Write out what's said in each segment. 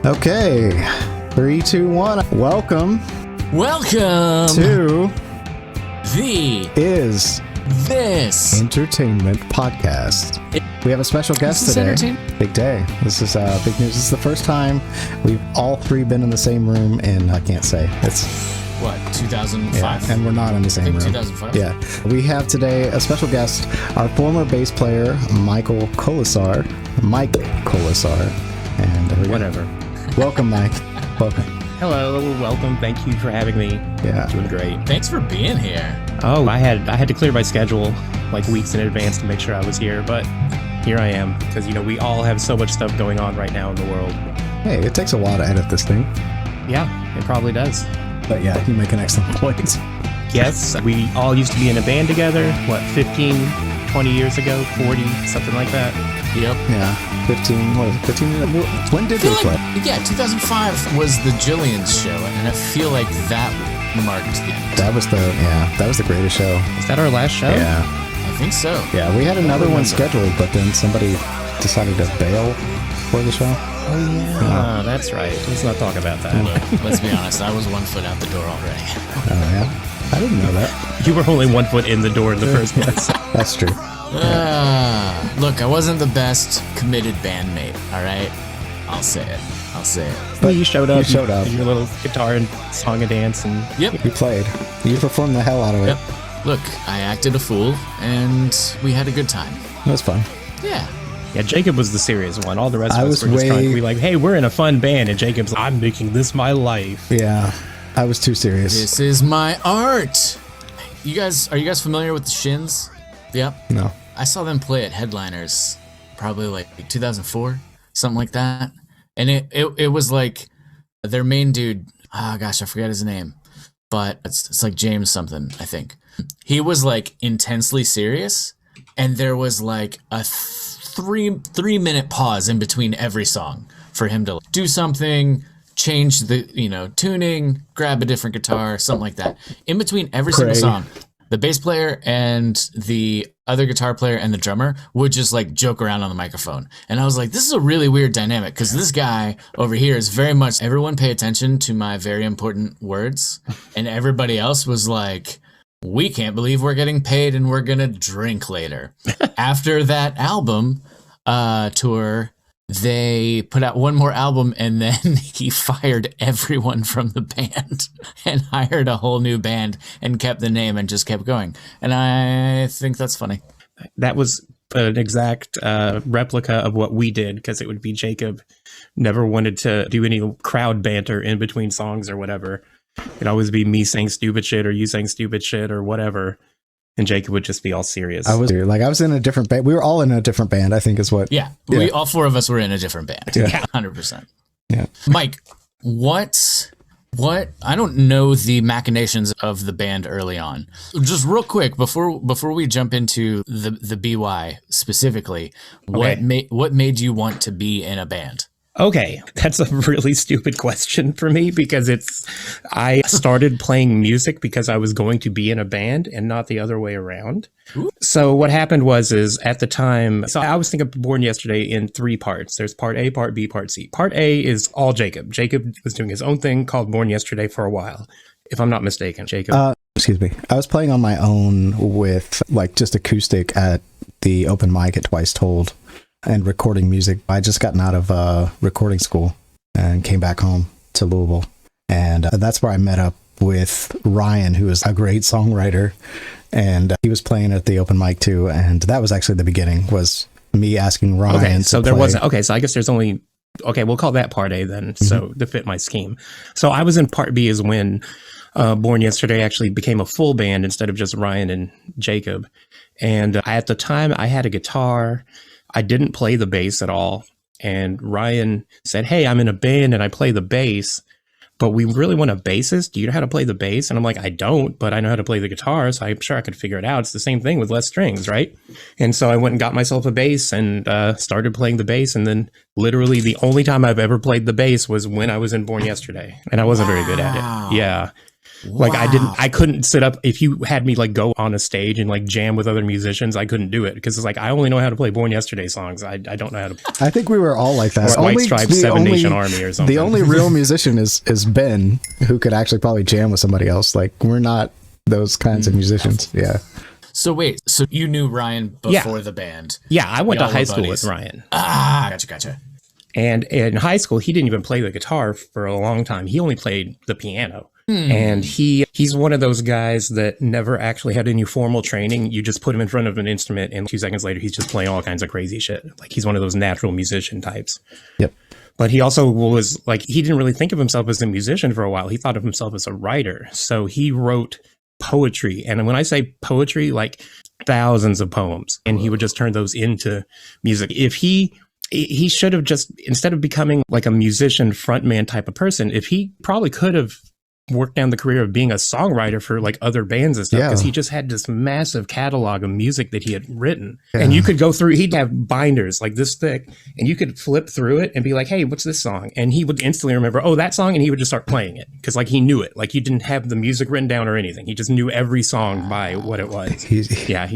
Okay, 3, 2, 1. Welcome to the Is This Entertainment Podcast. We have a special guest today. Big day. This is big news. This is the first time we've all three been in the same room in, I can't say. It's what, 2005? Yeah, and we're not in the same room. 2005? Yeah. We have today a special guest, our former bass player, Mike Colasar. And whatever. Welcome, Mike. Welcome. Hello, welcome. Thank you for having me. Yeah. Doing great. Thanks for being here. Oh, I had to clear my schedule like weeks in advance to make sure I was here, but here I am because we all have so much stuff going on right now in the world. Hey, it takes a while to edit this thing. Yeah, it probably does. But yeah, you make an excellent point. Yes, we all used to be in a band together, 15, 20 years ago, 40, something like that. Yep. Yeah, 15, what is it, 15? When did we play? Yeah, 2005 was the Jillian's show, and I feel like that marked the end. That was the greatest show. Is that our last show? Yeah. I think so. Yeah, we had another one scheduled, but then somebody decided to bail for the show. Oh, yeah. That's right. Let's not talk about that. Look, let's be honest, I was 1 foot out the door already. Oh, yeah? I didn't know that. You were only 1 foot in the door in the first place. That's true. Look, I wasn't the best committed bandmate, all right? I'll say it. But you showed up. You showed up. Your little guitar and song and dance. And Yep. You played. You performed the hell out of it. Yep. Look, I acted a fool, and we had a good time. It was fun. Yeah. Yeah, Jacob was the serious one. All the rest I of us was were just trying to way- be like, hey, we're in a fun band. And Jacob's like, I'm making this my life. Yeah, I was too serious. This is my art. Are you guys familiar with the Shins? Yep. No. I saw them play at Headliners probably like 2004, something like that. And it was like their main dude, gosh, I forget his name, but it's like James something, I think. He was like intensely serious, and there was like a 3-minute pause in between every song for him to do something, change the tuning, grab a different guitar, something like that. In between every single song, the bass player and the other guitar player and the drummer would just like joke around on the microphone. And I was like, this is a really weird dynamic because this guy over here is very much, everyone pay attention to my very important words. And everybody else was like, we can't believe we're getting paid and we're going to drink later. After that album tour, they put out one more album, and then he fired everyone from the band and hired a whole new band and kept the name and just kept going. And I think that's funny. That was an exact replica of what we did, because it would be Jacob never wanted to do any crowd banter in between songs or whatever. It'd always be me saying stupid shit or you saying stupid shit or whatever. And Jacob would just be all serious. I was in a different band. We were all in a different band, I think is what. Yeah. We all four of us were in a different band. Yeah. 100%. Yeah. Mike, what I don't know the machinations of the band early on. Just real quick before we jump into the BY specifically, what made you want to be in a band? Okay, that's a really stupid question for me because I started playing music because I was going to be in a band and not the other way around. Ooh. So what happened was at the time, so I was thinking of Born Yesterday in 3 parts. There's part A, part B, part C. Part A is all Jacob. Jacob was doing his own thing called Born Yesterday for a while, if I'm not mistaken. Jacob? Excuse me. I was playing on my own with like just acoustic at the open mic at Twice Told. And recording music. I just gotten out of recording school and came back home to Louisville. And that's where I met up with Ryan, who is a great songwriter. And he was playing at the open mic too. And that was actually the beginning, was me asking Ryan okay, so to there play. wasn't. Okay, so I guess there's only. Okay, we'll call that part A then. Mm-hmm. So to fit my scheme. So I was in part B is when Born Yesterday actually became a full band instead of just Ryan and Jacob. And at the time I had a guitar. I didn't play the bass at all. And Ryan said, hey, I'm in a band and I play the bass, but we really want a bassist. Do you know how to play the bass? And I'm like, I don't, but I know how to play the guitar, so I'm sure I could figure it out. It's the same thing with less strings, right? And so I went and got myself a bass and started playing the bass. And then literally the only time I've ever played the bass was when I was in Born Yesterday. And I wasn't very good at it. Yeah. Like Wow. I couldn't sit up. If you had me like go on a stage and like jam with other musicians, I couldn't do it because it's like, I only know how to play Born Yesterday songs. I don't know how to. I think we were all like that. Or White Stripes, Seven Nation Army or something. The only real musician is Ben, who could actually probably jam with somebody else. Like, we're not those kinds of musicians. Yeah. So wait, so you knew Ryan before the band? Yeah, I went to Y'all high were school buddies. with Ryan. Gotcha. And in high school, he didn't even play the guitar for a long time. He only played the piano. And he's one of those guys that never actually had any formal training. You just put him in front of an instrument, and 2 seconds later, he's just playing all kinds of crazy shit. Like, he's one of those natural musician types. Yep. But he also was like, he didn't really think of himself as a musician for a while. He thought of himself as a writer. So he wrote poetry. And when I say poetry, like thousands of poems. And he would just turn those into music. If he should have just, instead of becoming like a musician frontman type of person, if he probably could have worked down the career of being a songwriter for like other bands and stuff, because he just had this massive catalog of music that he had written. And you could go through, he'd have binders like this thick, and you could flip through it and be like, hey, what's this song? And he would instantly remember, oh, that song, and he would just start playing it because like he knew it. Like, he didn't have the music written down or anything. He just knew every song by what it was. He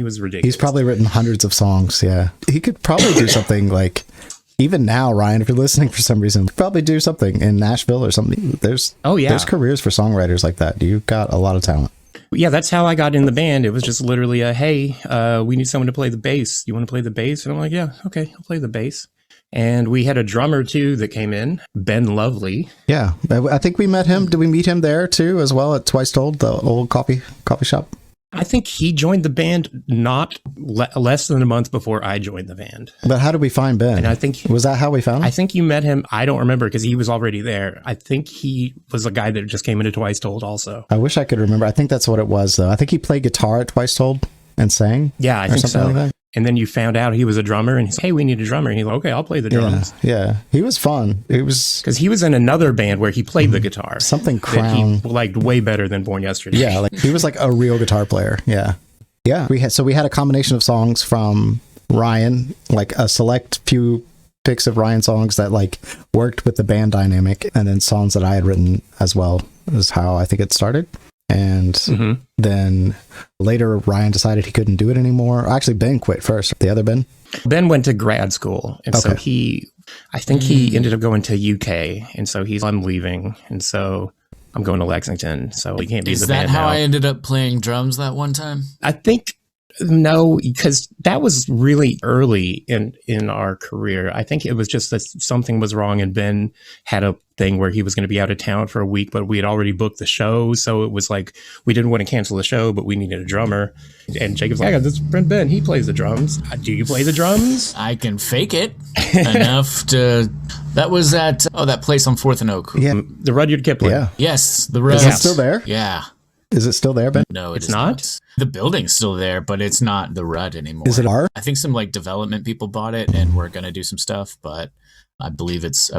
was ridiculous. He's probably written hundreds of songs. Yeah. He could probably do something like, even now, Ryan, if you're listening for some reason, probably do something in Nashville or something. There's careers for songwriters like that. You've got a lot of talent. Yeah, that's how I got in the band. It was just literally hey, we need someone to play the bass. You want to play the bass? And I'm like, yeah, okay, I'll play the bass. And we had a drummer too that came in, Ben Lovely. Yeah, I think we met him. Did we meet him there too, as well, at Twice Told, the old coffee shop? I think he joined the band not less than a month before I joined the band. But how did we find Ben? And I think was that how we found him? I think you met him. I don't remember because he was already there. I think he was a guy that just came into Twice Told also. I wish I could remember. I think that's what it was, though. I think he played guitar at Twice Told and sang. Yeah, I think so. Like that. And then you found out he was a drummer, and he's like, hey, we need a drummer. And he's like, okay, I'll play the drums. Yeah. He was fun. It was because he was in another band where he played the guitar. Something Crown. He liked way better than Born Yesterday. Yeah, like he was like a real guitar player. Yeah. Yeah. We had a combination of songs from Ryan, like a select few picks of Ryan songs that like worked with the band dynamic, and then songs that I had written as well, is how I think it started. And then later, Ryan decided he couldn't do it anymore. Actually, Ben quit first. The other Ben? Ben went to grad school. And so I think he ended up going to UK. And so I'm leaving. And so I'm going to Lexington. So we can't be the band now. Is that how I ended up playing drums that one time? I think no, because that was really early in our career. I think it was just that something was wrong, and Ben had a thing where he was going to be out of town for a week, but we had already booked the show, so it was like we didn't want to cancel the show, but we needed a drummer. And Jacob's like, I got this friend Ben, he plays the drums. Do you play the drums? I can fake it enough to. That was at that place on 4th and Oak. Yeah, the Rudyard Kipling. Yeah. Yes, the Rudyard. Is it still there? Yeah. Is it still there, Ben? No, it's not. The building's still there, but it's not the Rudd anymore. Is it our? I think some like development people bought it, and we're gonna do some stuff, but I believe it's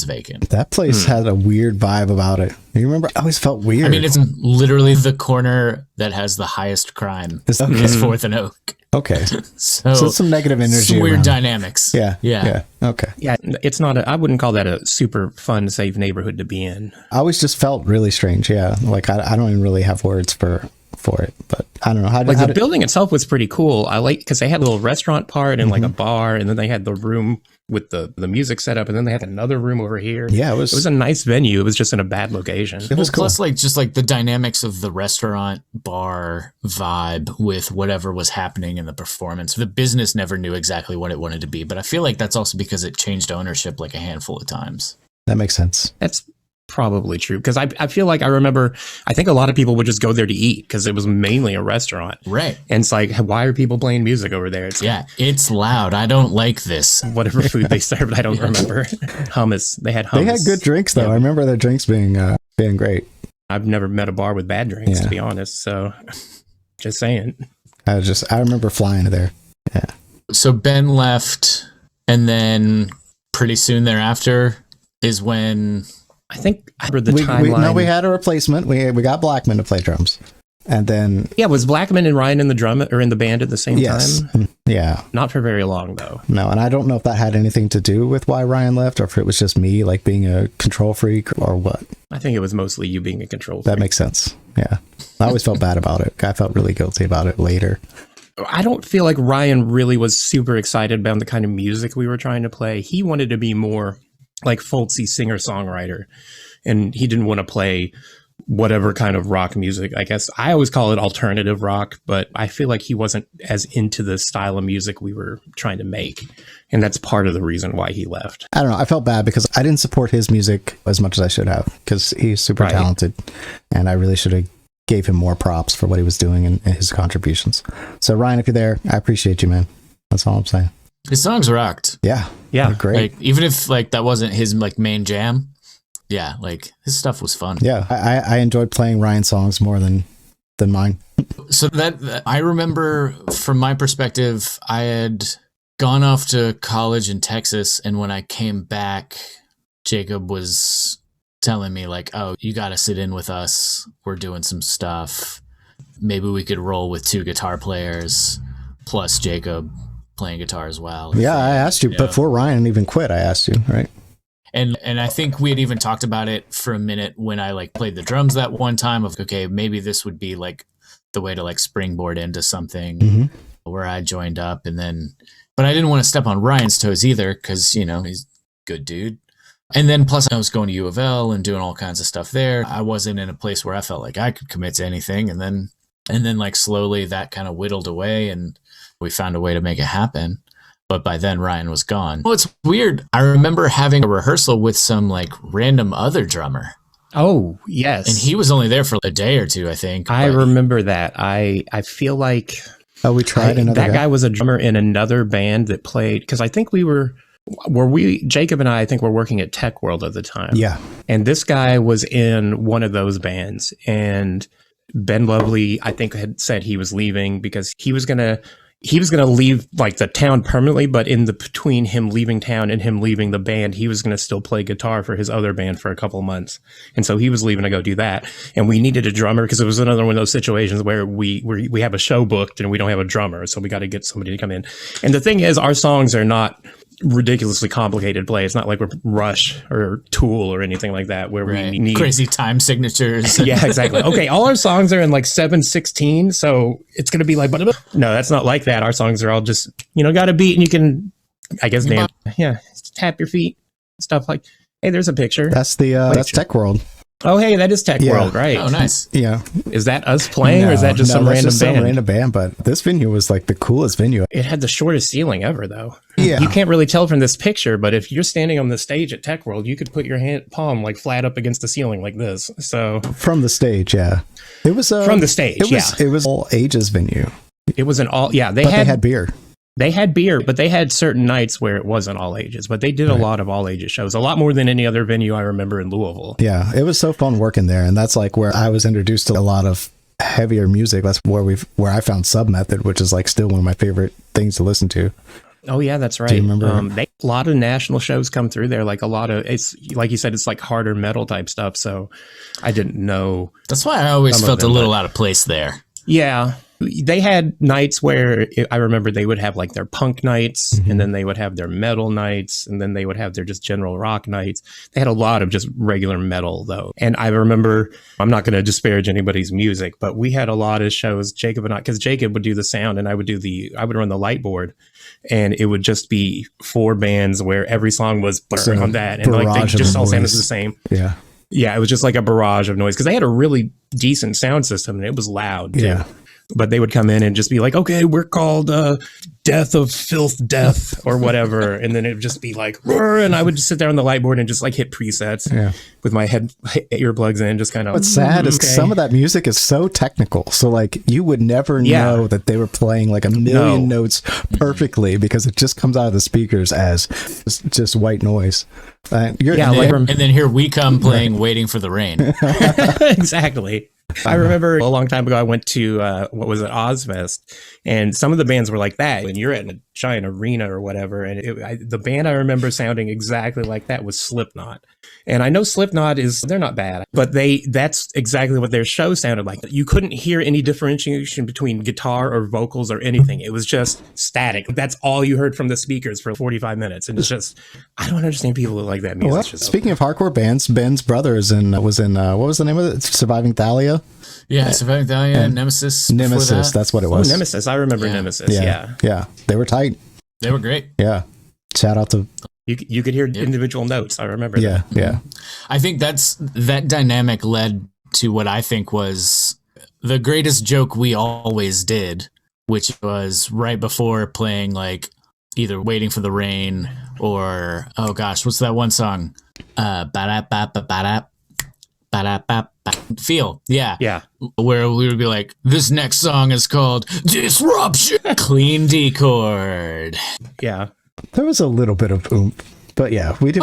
vacant. That place had a weird vibe about it. You remember? I always felt weird. I mean, it's literally the corner that has the highest crime. Is 4th and Oak. Okay. So some negative energy. Some weird around. dynamics. Yeah. Okay. Yeah, it's not. I wouldn't call that a super fun, safe neighborhood to be in. I always just felt really strange. Yeah, like I don't even really have words for it, but I don't know how. The building itself was pretty cool. I like because they had a little restaurant part and like a bar, and then they had the room with the music set up, and then they had another room over here. Yeah, it was a nice venue. It was just in a bad location. It was cool. Plus, just the dynamics of the restaurant bar vibe with whatever was happening in the performance. The business never knew exactly what it wanted to be, but I feel like that's also because it changed ownership like a handful of times. That makes sense. That's probably true because I feel like I think a lot of people would just go there to eat because it was mainly a restaurant, right? And it's like, why are people playing music over there? It's loud. I don't like this. Whatever food they served, I don't remember. Hummus. They had hummus. They had good drinks though. I remember their drinks being great. I've never met a bar with bad drinks to be honest. So just saying. I remember flying there. Yeah. So Ben left, and then pretty soon thereafter is when. I think I read the timeline. We had a replacement. We got Blackman to play drums. And then, Yeah, was Blackman and Ryan in the drum or in the band at the same yes. time? Yeah. Not for very long, though. No, and I don't know if that had anything to do with why Ryan left or if it was just me, like being a control freak or what. I think it was mostly you being a control That freak. makes sense. Yeah. I always felt bad about it. I felt really guilty about it later. I don't feel like Ryan really was super excited about the kind of music we were trying to play. He wanted to be more like folksy singer-songwriter, and he didn't want to play whatever kind of rock music. I guess I always call it alternative rock, but I feel like he wasn't as into the style of music we were trying to make. And that's part of the reason why he left. I don't know. I felt bad because I didn't support his music as much as I should have because he's super Right. talented and I really should have gave him more props for what he was doing and his contributions. So Ryan, if you're there, I appreciate you, man. That's all I'm saying. His songs rocked. Yeah. Yeah. They're great. Like even if like that wasn't his like main jam, yeah, like his stuff was fun. Yeah. I enjoyed playing Ryan songs more than mine. So that I remember from my perspective, I had gone off to college in Texas, and when I came back, Jacob was telling me like, "Oh, you got to sit in with us. We're doing some stuff. Maybe we could roll with 2 guitar players plus Jacob playing guitar as well." Yeah. I asked you Yeah. before Ryan even quit. I asked you, right? And I think we had even talked about it for a minute when I like played the drums that one time of, okay, maybe this would be like the way to like springboard into something Mm-hmm. where I joined up, and then, but I didn't want to step on Ryan's toes either. 'Cause you know, he's a good dude. And then plus I was going to U of L and doing all kinds of stuff there. I wasn't in a place where I felt like I could commit to anything. And then like slowly that kind of whittled away and we found a way to make it happen. But by then Ryan was gone. Well, it's weird. I remember having a rehearsal with some like random other drummer, Oh, yes. and he was only there for a day or two, I think. I but- remember that. I feel like Oh, we tried another that guy. guy was a drummer in another band that played, because I think Jacob and I think were working at Tech World at the time. Yeah. And this guy was in one of those bands, and Ben Lovely, I think, had said he was leaving because he was gonna leave like the town permanently, but in the between him leaving town and him leaving the band, he was gonna still play guitar for his other band for a couple of months. And so he was leaving to go do that. And we needed a drummer because it was another one of those situations where we have a show booked and we don't have a drummer, so we got to get somebody to come in. And the thing is, our songs are not ridiculously complicated play. It's not like we're Rush or Tool or anything like that where Right. we need crazy time signatures. yeah, exactly. Okay, all our songs are in like 7/16, so it's gonna be like, no, that's not like that. Our songs are all just, got a beat and you can, I guess, tap your feet, stuff like. Hey, there's a picture. That's that's Tech World. Oh, hey, that is Tech Yeah. World, right? Oh, nice. Yeah. Is that us playing, or is that just some that's random just band? Some random band, but this venue was like the coolest venue. It had the shortest ceiling ever, though. Yeah. You can't really tell from this picture, but if you're standing on the stage at Tech World, you could put your palm like flat up against the ceiling like this. So From the stage, yeah. It was from the stage, it was all ages venue. it was an all. Yeah, They had beer. They had beer, but they had certain nights where it wasn't all ages. But they did a lot of all ages shows, a lot more than any other venue I remember in Louisville. Yeah, it was so fun working there, and that's like where I was introduced to a lot of heavier music. That's where I found Sub Method, which is like still one of my favorite things to listen to. Oh yeah, that's right. Do you remember? A lot of national shows come through there. Like a lot of, it's like you said, it's like harder metal type stuff. So I didn't know. That's why I always Some of felt a them, little but- out of place there. Yeah. They had nights where I remember they would have like their punk nights, and then they would have their metal nights, and then they would have their just general rock nights. They had a lot of just regular metal though. And I remember, I'm not going to disparage anybody's music, but we had a lot of shows, Jacob and I, because Jacob would do the sound and I would run the light board, and it would just be 4 bands where every song was So, on that. And like they barrage of just all sounded noise. the same. Yeah. Yeah, it was just like a barrage of noise because they had a really decent sound system and it was loud too. Yeah. But they would come in and just be like, okay, we're called Death of Filth Death or whatever. And then it would just be like, "Roar," and I would just sit there on the light board and just like hit presets with my earplugs in, just kind of. What's sad is okay. some of that music is so technical. So like you would never know that they were playing like a million notes perfectly because it just comes out of the speakers as just white noise. And then here we come playing Waiting for the Rain. Exactly. I remember a long time ago, I went to, Ozfest, and some of the bands were like that. When you're at a giant arena or whatever. And the band I remember sounding exactly like that was Slipknot. And I know Slipknot they're not bad, but that's exactly what their show sounded like. You couldn't hear any differentiation between guitar or vocals or anything. It was just static. That's all you heard from the speakers for 45 minutes. And it's just, I don't understand people who like that music. Well, speaking of hardcore bands, Ben's brother was in, what was the name of it? Surviving Thalia? Yeah, Surviving Thalia, Nemesis. Nemesis, that's what it was. Oh, Nemesis. I remember Nemesis. Yeah. They were tight. They were great. Yeah. Shout out to... You could hear individual notes. I remember that. Yeah. I think that dynamic led to what I think was the greatest joke we always did, which was right before playing, like, either Waiting for the Rain or, oh gosh, what's that one song? Feel. Yeah. Where we would be like, this next song is called Disruption. Clean D chord. Yeah. There was a little bit of oomph, but yeah, we did.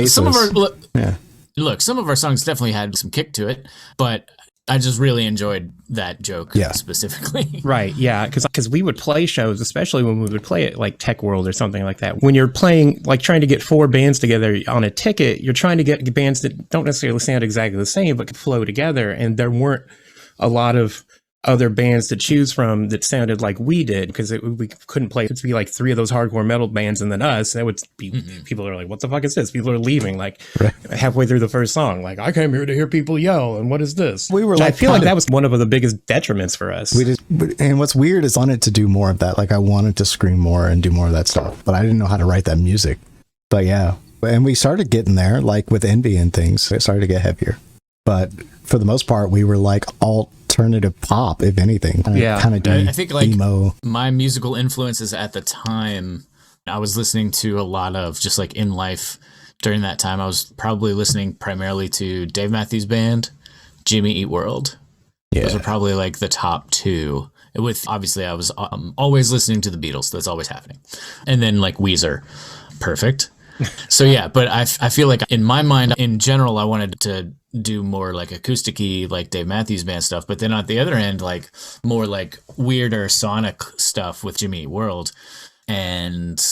Some of our songs definitely had some kick to it, but I just really enjoyed that joke specifically. Right, yeah, because we would play shows, especially when we would play at like Tech World or something like that. When you're playing, like trying to get 4 bands together on a ticket, you're trying to get bands that don't necessarily sound exactly the same, but can flow together. And there weren't a lot of other bands to choose from that sounded like we did, because we couldn't play. It'd be like 3 of those hardcore metal bands and then us. That would be people are like, what the fuck is this? People are leaving like halfway through the first song. Like, I came here to hear people yell, and what is this? We were I feel like that was one of the biggest detriments for us. And what's weird is I wanted to do more of that. Like, I wanted to scream more and do more of that stuff, but I didn't know how to write that music. But yeah, and we started getting there, like with Envy and things. It started to get heavier, but for the most part, we were like alternative pop, if anything. Kind of I think like emo. My musical influences at the time, I was listening to a lot of just like in life during that time. I was probably listening primarily to Dave Matthews Band, Jimmy Eat World. Yeah. Those are probably like the top 2. With obviously I was always listening to the Beatles. That's always happening. And then like Weezer. Perfect. So yeah, but I feel like in my mind, in general, I wanted to do more like acoustic-y, like Dave Matthews Band stuff, but then on the other end, like more like weirder sonic stuff with Jimmy Eat World, and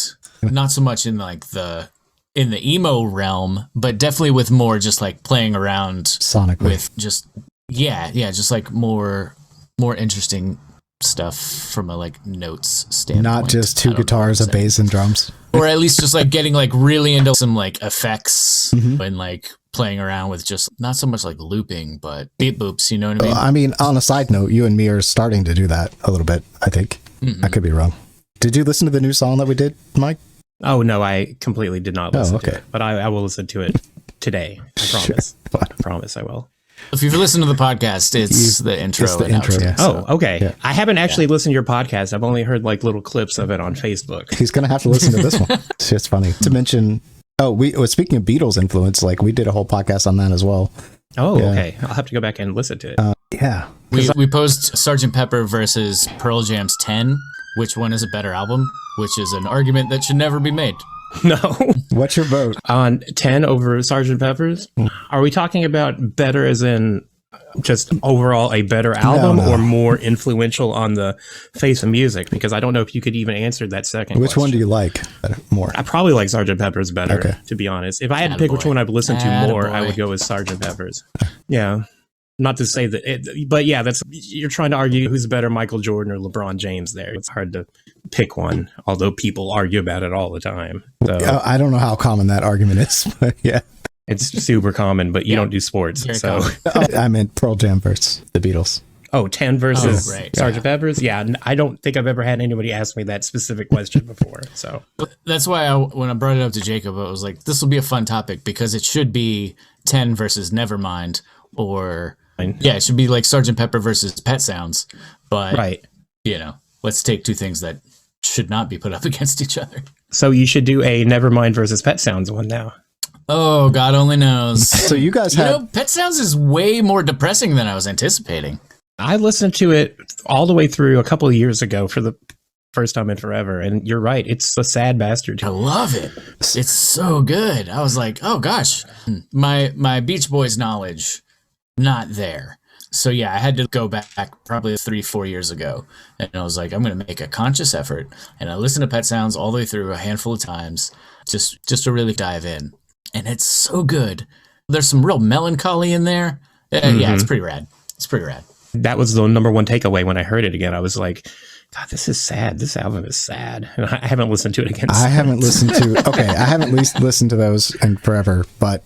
not so much in like in the emo realm, but definitely with more just like playing around sonically with just just like more interesting stuff from a like notes standpoint. Not just 2 guitars, a bass, and drums. Or at least just like getting like really into some like effects and like playing around with just not so much like looping, but beat boops, you know what I mean? I mean, on a side note, you and me are starting to do that a little bit, I think. I could be wrong. Did you listen to the new song that we did, Mike? Oh, no, I completely did not listen to it. But I will listen to it today. I promise. Sure. I promise I will. If you've listened to the podcast, it's the intro. It's the intro. Yeah, oh, okay. Yeah. I haven't actually listened to your podcast. I've only heard like little clips of it on Facebook. He's going to have to listen to this one. It's just funny to mention. Speaking of Beatles influence, like we did a whole podcast on that as well. Oh, okay. I'll have to go back and listen to it. Yeah. We posed Sgt. Pepper versus Pearl Jam's 10. Which one is a better album? Which is an argument that should never be made. No. What's your vote? On 10 over Sgt. Pepper's? Are we talking about better as in just overall a better album or more influential on the face of music? Because I don't know if you could even answer that second Which one do you like more? I probably like Sgt. Pepper's better, to be honest. If I had to pick which one I've listened to more, I would go with Sgt. Pepper's. Yeah. Not to say that, but yeah, you're trying to argue who's better, Michael Jordan or LeBron James there. It's hard to pick one, although people argue about it all the time. So, I don't know how common that argument is, but yeah. It's super common, but you don't do sports. So I meant Pearl Jam versus the Beatles. Oh, 10 versus Sgt. Pepper's? Yeah, I don't think I've ever had anybody ask me that specific question before. So that's why when I brought it up to Jacob, I was like, this will be a fun topic because it should be 10 versus Nevermind, or it should be like Sgt. Pepper versus Pet Sounds. But let's take 2 things that should not be put up against each other. So you should do a Nevermind versus Pet Sounds one now. Oh, God only knows. So you guys Pet Sounds is way more depressing than I was anticipating. I listened to it all the way through a couple of years ago for the first time in forever, and you're right, it's a sad bastard. I love it. It's so good. I was like, oh gosh, my Beach Boys knowledge, not there. So yeah, I had to go back probably 3-4 years ago, and I was like, I'm gonna make a conscious effort, and I listened to Pet Sounds all the way through a handful of times, just to really dive in, and it's so good. There's some real melancholy in there. Yeah, it's pretty rad. It's pretty rad. That was the number one takeaway when I heard it again. I was like, God, this is sad. This album is sad. And I haven't listened to it again. I haven't listened to those in forever, but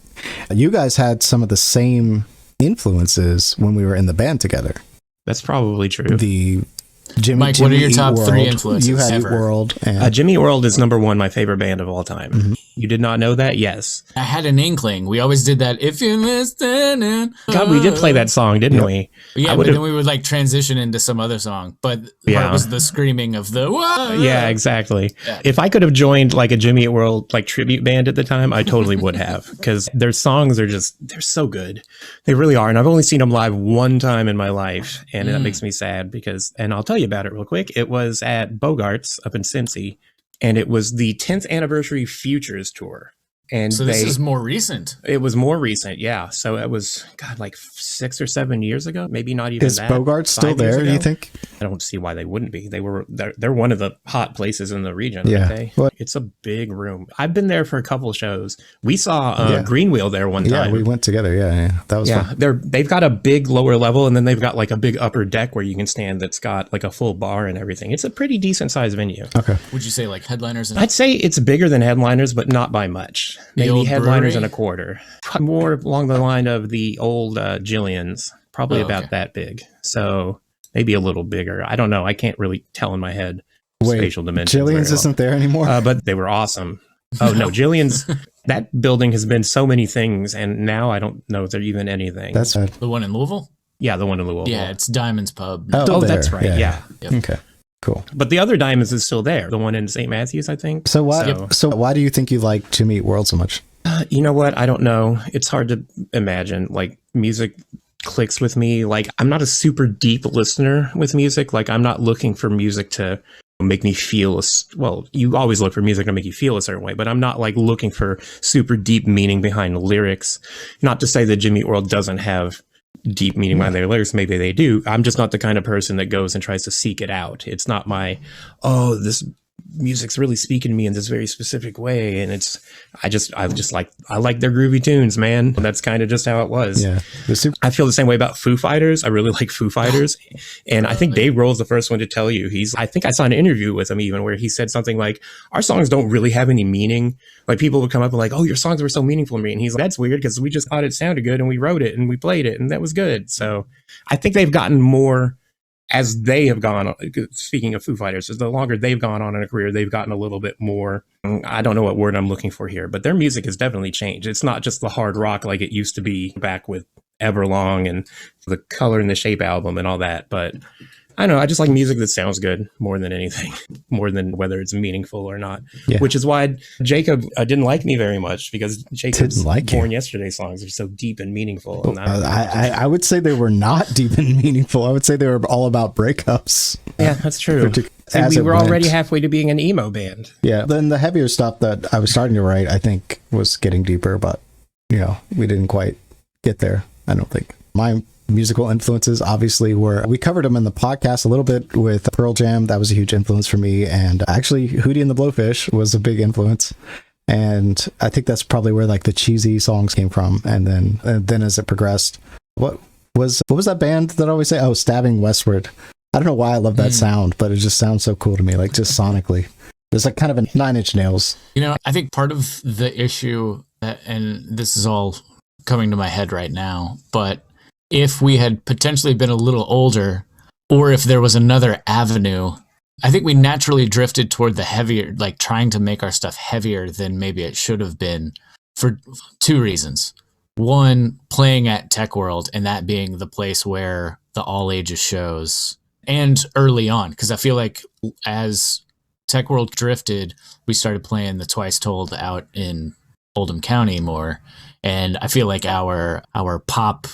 you guys had some of the same influences when we were in the band together. That's probably true. The Jimmy, Mike, what are your top 3 influences? You had ever? Eat World. And Jimmy Eat World is number 1, my favorite band of all time. You did not know that? Yes. I had an inkling. We always did that. If you're listening. God, we did play that song, didn't we? Yeah, but then we would like transition into some other song. But part was the screaming of the whoa. Yeah, exactly. Yeah. If I could have joined like a Jimmy Eat World like tribute band at the time, I totally would have, because their songs are they're so good. They really are. And I've only seen them live one time in my life, and that makes me sad and I'll tell you about it real quick. It was at Bogart's up in Cincy, and it was the 10th anniversary Futures tour. And so this is more recent. It was more recent, yeah. So it was, God, like 6 or 7 years ago, maybe not even is that. Bogart still there, do you think? I don't see why they wouldn't be. They're one of the hot places in the region, yeah. aren't they? Well, it's a big room. I've been there for a couple of shows. We saw Green Wheel there one time. Yeah, we went together. Yeah. That was fun. They've got a big lower level, and then they've got like a big upper deck where you can stand that's got like a full bar and everything. It's a pretty decent sized venue. Okay. Would you say like Headliners? I'd say it's bigger than Headliners, but not by much. Maybe Headliners and a quarter. More along the line of the old Jillian's, probably about that big. So maybe a little bigger. I don't know. I can't really tell in my head. Spatial dimensions. Jillian's isn't there anymore? But they were awesome. Oh no, Jillian's, that building has been so many things, and now I don't know if they're even anything. That's the one in Louisville? Yeah, the one in Louisville. Yeah, it's Diamond's Pub. Oh, that's right. Yeah. Yep. Okay. Cool. But the other Diamonds is still there. The one in St. Matthews, I think. So why do you think you like Jimmy Eat World so much? You know what? I don't know. It's hard to imagine. Like, music clicks with me. Like, I'm not a super deep listener with music. Like, I'm not looking for music to make me feel well, you always look for music to make you feel a certain way, but I'm not like looking for super deep meaning behind lyrics. Not to say that Jimmy Eat World doesn't have deep meaning behind their lyrics. Maybe they do. I'm just not the kind of person that goes and tries to seek it out. It's not my, this music's really speaking to me in this very specific way, and I like their groovy tunes, man. And that's kind of just how it was. Yeah, I feel the same way about Foo Fighters. I really like Foo Fighters, and I think Dave Grohl's the first one to tell you. I think I saw an interview with him even where he said something like, "Our songs don't really have any meaning." Like, people would come up and like, "Oh, your songs were so meaningful to me," and he's like, "That's weird because we just thought it sounded good and we wrote it and we played it and that was good." So I think they've gotten more. As they have gone, speaking of Foo Fighters, as the longer they've gone on in a career, they've gotten a little bit more, I don't know what word I'm looking for here, but their music has definitely changed. It's not just the hard rock like it used to be back with Everlong and the Color and the Shape album and all that. But I don't know, I just like music that sounds good more than anything, more than whether it's meaningful or not. Yeah. Which is why Jacob didn't like me very much, because Jacob's Born Yesterday songs are so deep and meaningful. And I would say they were not deep and meaningful. I would say they were all about breakups. Yeah, that's true. We were already halfway to being an emo band. Yeah. Then the heavier stuff that I was starting to write, I think, was getting deeper, but we didn't quite get there. I don't think. My musical influences obviously we covered them in the podcast a little bit with Pearl Jam. That was a huge influence for me, and actually Hootie and the Blowfish was a big influence, and I think that's probably where like the cheesy songs came from. And then as it progressed, what was that band that I always say, Stabbing Westward? I don't know why I love that sound, but it just sounds so cool to me, like just sonically. There's like kind of a Nine Inch Nails. I think part of the issue, and this is all coming to my head right now, but if we had potentially been a little older, or if there was another avenue, I think we naturally drifted toward the heavier, like trying to make our stuff heavier than maybe it should have been, for 2 reasons. One, playing at Tech World, and that being the place where the all ages shows, and early on, because I feel like as Tech World drifted, we started playing the Twice Told out in Oldham County more, and I feel like our pop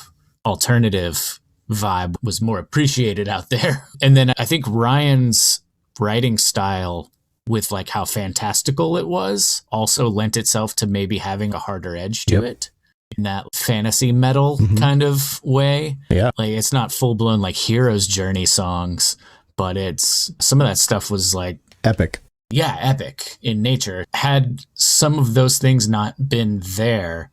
alternative vibe was more appreciated out there. And then I think Ryan's writing style, with like how fantastical it was, also lent itself to maybe having a harder edge to it. in that fantasy metal kind of way. Yeah. Like it's not full blown like hero's journey songs, but it's some of that stuff was like Epic. yeah, epic in nature. Had some of those things not been there,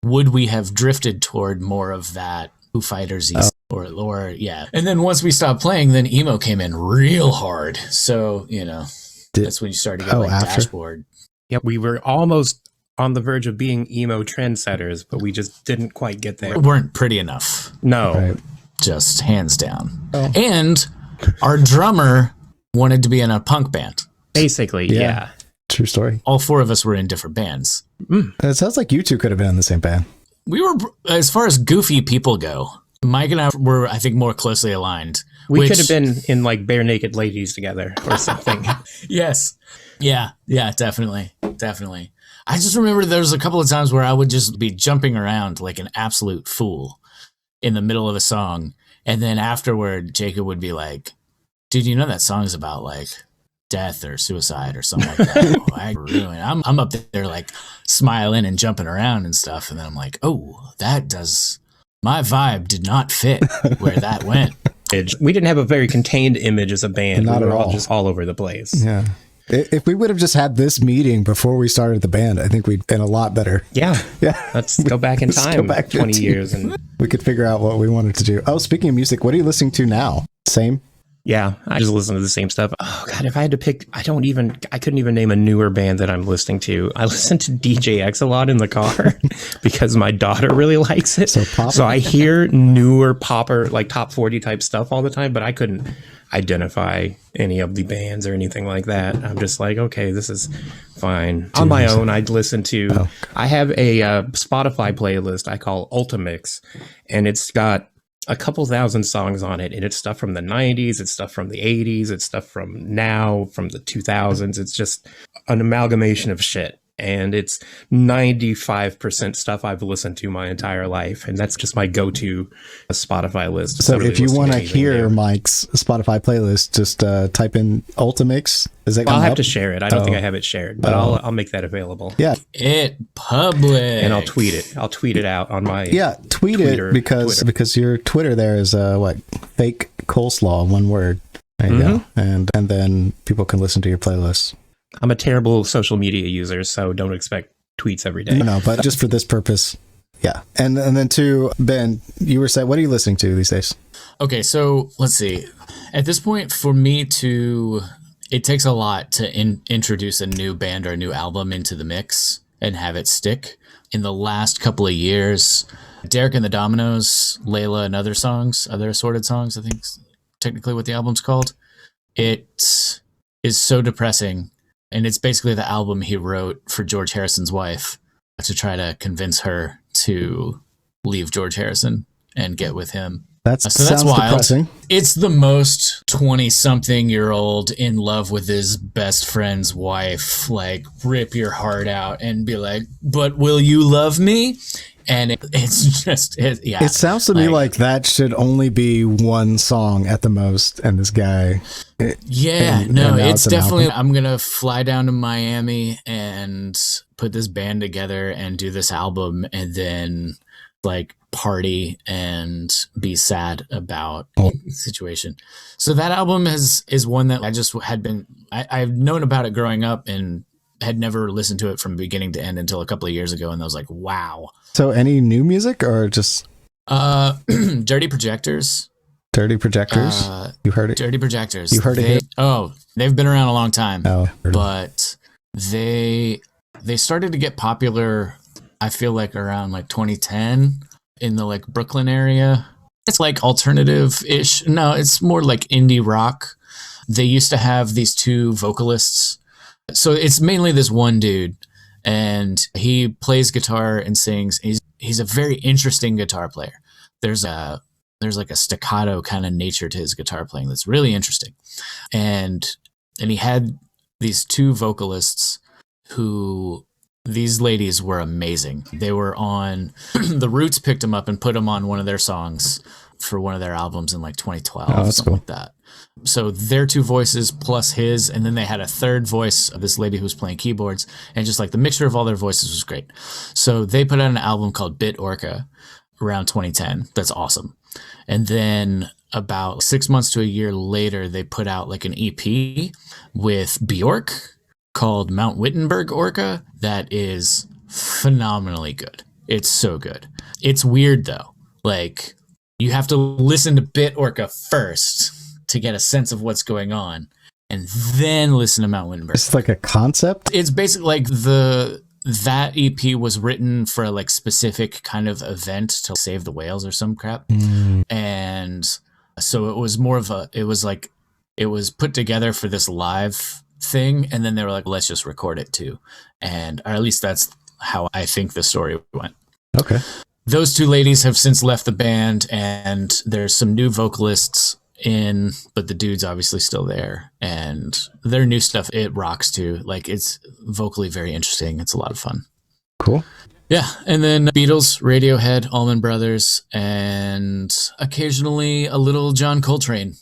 would we have drifted toward more of that Foo Fighters or yeah. And then once we stopped playing, then emo came in real hard. So, you know, that's when you started to get like after? Dashboard. Yeah, we were almost on the verge of being emo trendsetters, but we just didn't quite get there. We weren't pretty enough. No. Right. Just hands down. Oh. And our drummer wanted to be in a punk band. Basically, yeah. True story. All four of us were in different bands. It sounds like you two could have been in the same band. We were, as far as goofy people go, Mike and I were, I think, more closely aligned. We could have been in like Bare Naked Ladies together or something. Yes. Yeah, definitely. I just remember there was a couple of times where I would just be jumping around like an absolute fool in the middle of a song. And then afterward, Jacob would be like, dude, you know that song's about like death or suicide or something like that. I'm up there like smiling and jumping around and stuff. And then I'm like, oh, my vibe did not fit where that went. We didn't have a very contained image as a band. Not we were at all all. just all over the place. Yeah. If we would have just had this meeting before we started the band, I think we'd been a lot better. Yeah. Yeah. Let's go back in Let's time, go back 20 15. years. And We could figure out what we wanted to do. Oh, speaking of music, what are you listening to now? Same? yeah, I just listen to the same stuff. Oh, God, if I had to pick, I couldn't even name a newer band that I'm listening to. I listen to DJX a lot in the car because my daughter really likes it. So I hear newer popper, like top 40 type stuff all the time, but I couldn't identify any of the bands or anything like that. I'm just like, okay, this is fine. On my own, I'd listen to, I have a Spotify playlist I call Ultimix, and it's got a couple thousand songs on it, and it's stuff from the 90s, it's stuff from the 80s, it's stuff from now, from the 2000s. It's just an amalgamation of shit. And it's 95% stuff I've listened to my entire life. And that's just my go-to Spotify list. So I don't really if you listen to want to anything hear new. Mike's Spotify playlist, just type in Ultimix. Is that Well, I'll coming have up? to share it. I don't think I have it shared, but I'll make that available. Yeah. It public. And I'll tweet it. I'll tweet it out on my Tweet Twitter, it because your Twitter there is fake coleslaw, one word. There you go. And then people can listen to your playlist. I'm a terrible social media user, so don't expect tweets every day. No, but just for this purpose. Yeah. And then to Ben, you were saying, what are you listening to these days? Okay, so let's see. At this point, for me it takes a lot to introduce a new band or a new album into the mix and have it stick. In the last couple of years, Derek and the Dominoes, Layla and other assorted songs, I think is technically what the album's called. It is so depressing. And it's basically the album he wrote for George Harrison's wife to try to convince her to leave George Harrison and get with him. That's That's wild. depressing. It's the most 20-something-year-old in love with his best friend's wife, like rip your heart out and be like, but will you love me? And it's just, yeah. It sounds to me like that should only be one song at the most, and this guy. Yeah, and no, now it's an definitely, album. I'm going to fly down to Miami and put this band together and do this album and then like party and be sad about the situation. So that album is one that I just I've known about it growing up and had never listened to it from beginning to end until a couple of years ago. And I was like, wow. So any new music or just Dirty Projectors. Dirty Projectors? You heard it? Dirty Projectors. You heard it here? Oh, they've been around a long time. Oh, But they started to get popular, I feel like around like 2010 in the like Brooklyn area. It's like alternative-ish. No, it's more like indie rock. They used to have these two vocalists. So it's mainly this one dude, and he plays guitar and sings. He's a very interesting guitar player. There's like a staccato kind of nature to his guitar playing that's really interesting. And he had these two vocalists who, these ladies were amazing. They were on, The Roots picked him up and put him on one of their songs for one of their albums in like 2012, Oh, that's something cool. like that. So their two voices plus his, and then they had a third voice of this lady who was playing keyboards, and just like the mixture of all their voices was great. So they put out an album called Bit Orca around 2010. That's awesome. And then about 6 months to a year later, they put out like an EP with Bjork called Mount Wittenberg Orca that is phenomenally good. It's so good. It's weird though. Like, you have to listen to Bit Orca first to get a sense of what's going on, and then listen to Mount Wittenberg. It's like a concept. It's basically like that EP was written for a like specific kind of event to save the whales or some crap. And so it was more of it was put together for this live thing, and then they were like, let's just record it too. And or at least that's how I think the story went. Okay. Those two ladies have since left the band, and there's some new vocalists in, but the dude's obviously still there, and their new stuff, it rocks too. Like, it's vocally very interesting. It's a lot of fun. Cool. Yeah. And then Beatles, Radiohead, Allman Brothers, and occasionally a little John Coltrane.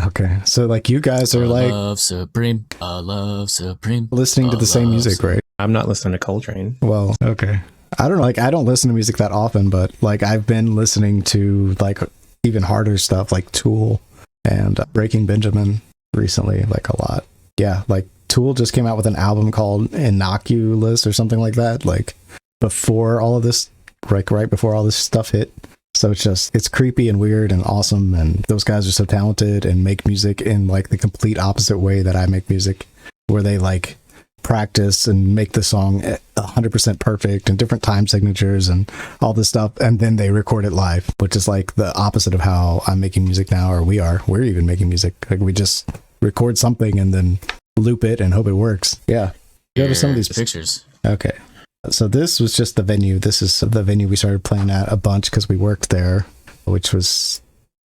Okay. So like you guys are like Love Supreme, love Supreme, listening to the same music, right? I'm not listening to Coltrane. Well, okay. I don't know. Like, I don't listen to music that often, but like I've been listening to like even harder stuff like Tool and Breaking Benjamin recently, like a lot. Yeah. Like Tool just came out with an album called Innocuous or something like that. Like before all of this, right before all this stuff hit. So it's creepy and weird and awesome. And those guys are so talented and make music in like the complete opposite way that I make music, where they like practice and make the song 100% perfect and different time signatures and all this stuff, and then they record it live, which is like the opposite of how I'm making music now, or we're even making music. Like, we just record something and then loop it and hope it works. Yeah. You have some of these pictures. Okay. So this was just the venue. This is the venue we started playing at a bunch because we worked there, which was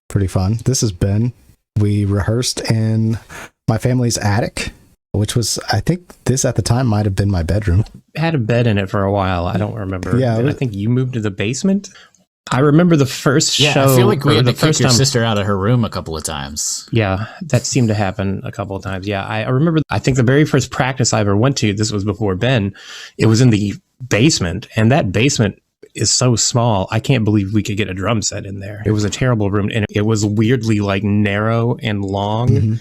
pretty fun. This has been, we rehearsed in my family's attic, which was, I think this at the time might have been my bedroom. It had a bed in it for a while. I don't remember. Yeah, I think you moved to the basement. I remember the first show. I feel like we had to kick your time, sister out of her room a couple of times. Yeah, that seemed to happen a couple of times. Yeah, I remember, I think the very first practice I ever went to, this was before Ben, it was in the basement, and that basement is so small. I can't believe we could get a drum set in there. It was a terrible room, and it was weirdly like narrow and long. Mm-hmm.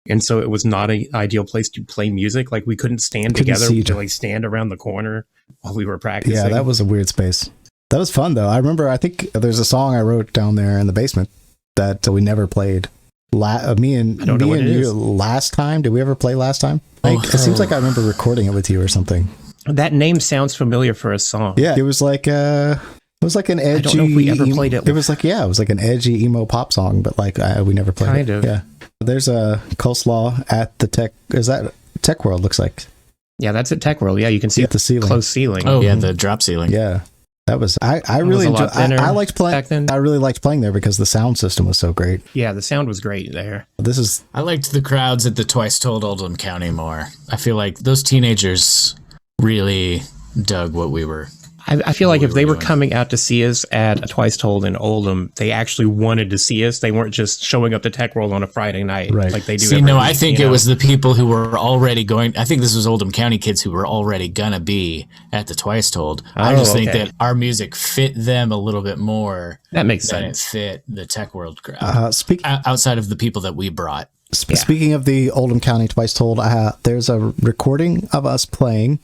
And so it was not an ideal place to play music. Like, we couldn't stand together to like stand around the corner while we were practicing. Yeah, that was a weird space. That was fun though. I remember, I think there's a song I wrote down there in the basement that we never played. Me and you last time. Did we ever play last time? Like, it seems like I remember recording it with you or something. That name sounds familiar for a song. Yeah, it was like an edgy. I don't know if we ever played it. It was like an edgy emo pop song, but like we never played kind of. Yeah, there's a coleslaw at the Tech. Is that Tech World? Looks like. Yeah, that's at Tech World. Yeah, you can see the ceiling, closed ceiling. Oh yeah, the drop ceiling. Yeah, that was. I really enjoyed. I liked playing back then. I really liked playing there because the sound system was so great. Yeah, the sound was great there. I liked the crowds at the Twice Told Oldham County more. I feel like those teenagers really dug what we were. I feel like if they were coming out to see us at a Twice Told in Oldham, they actually wanted to see us. They weren't just showing up to Tech World on a Friday night, right? Like they do. See, no, I think it was the people who were already going. I think this was Oldham County kids who were already gonna be at the Twice Told. I just think that our music fit them a little bit more. That makes than sense. It fit the Tech World crowd. Outside of the people that we brought. Speaking of the Oldham County Twice Told, there's a recording of us playing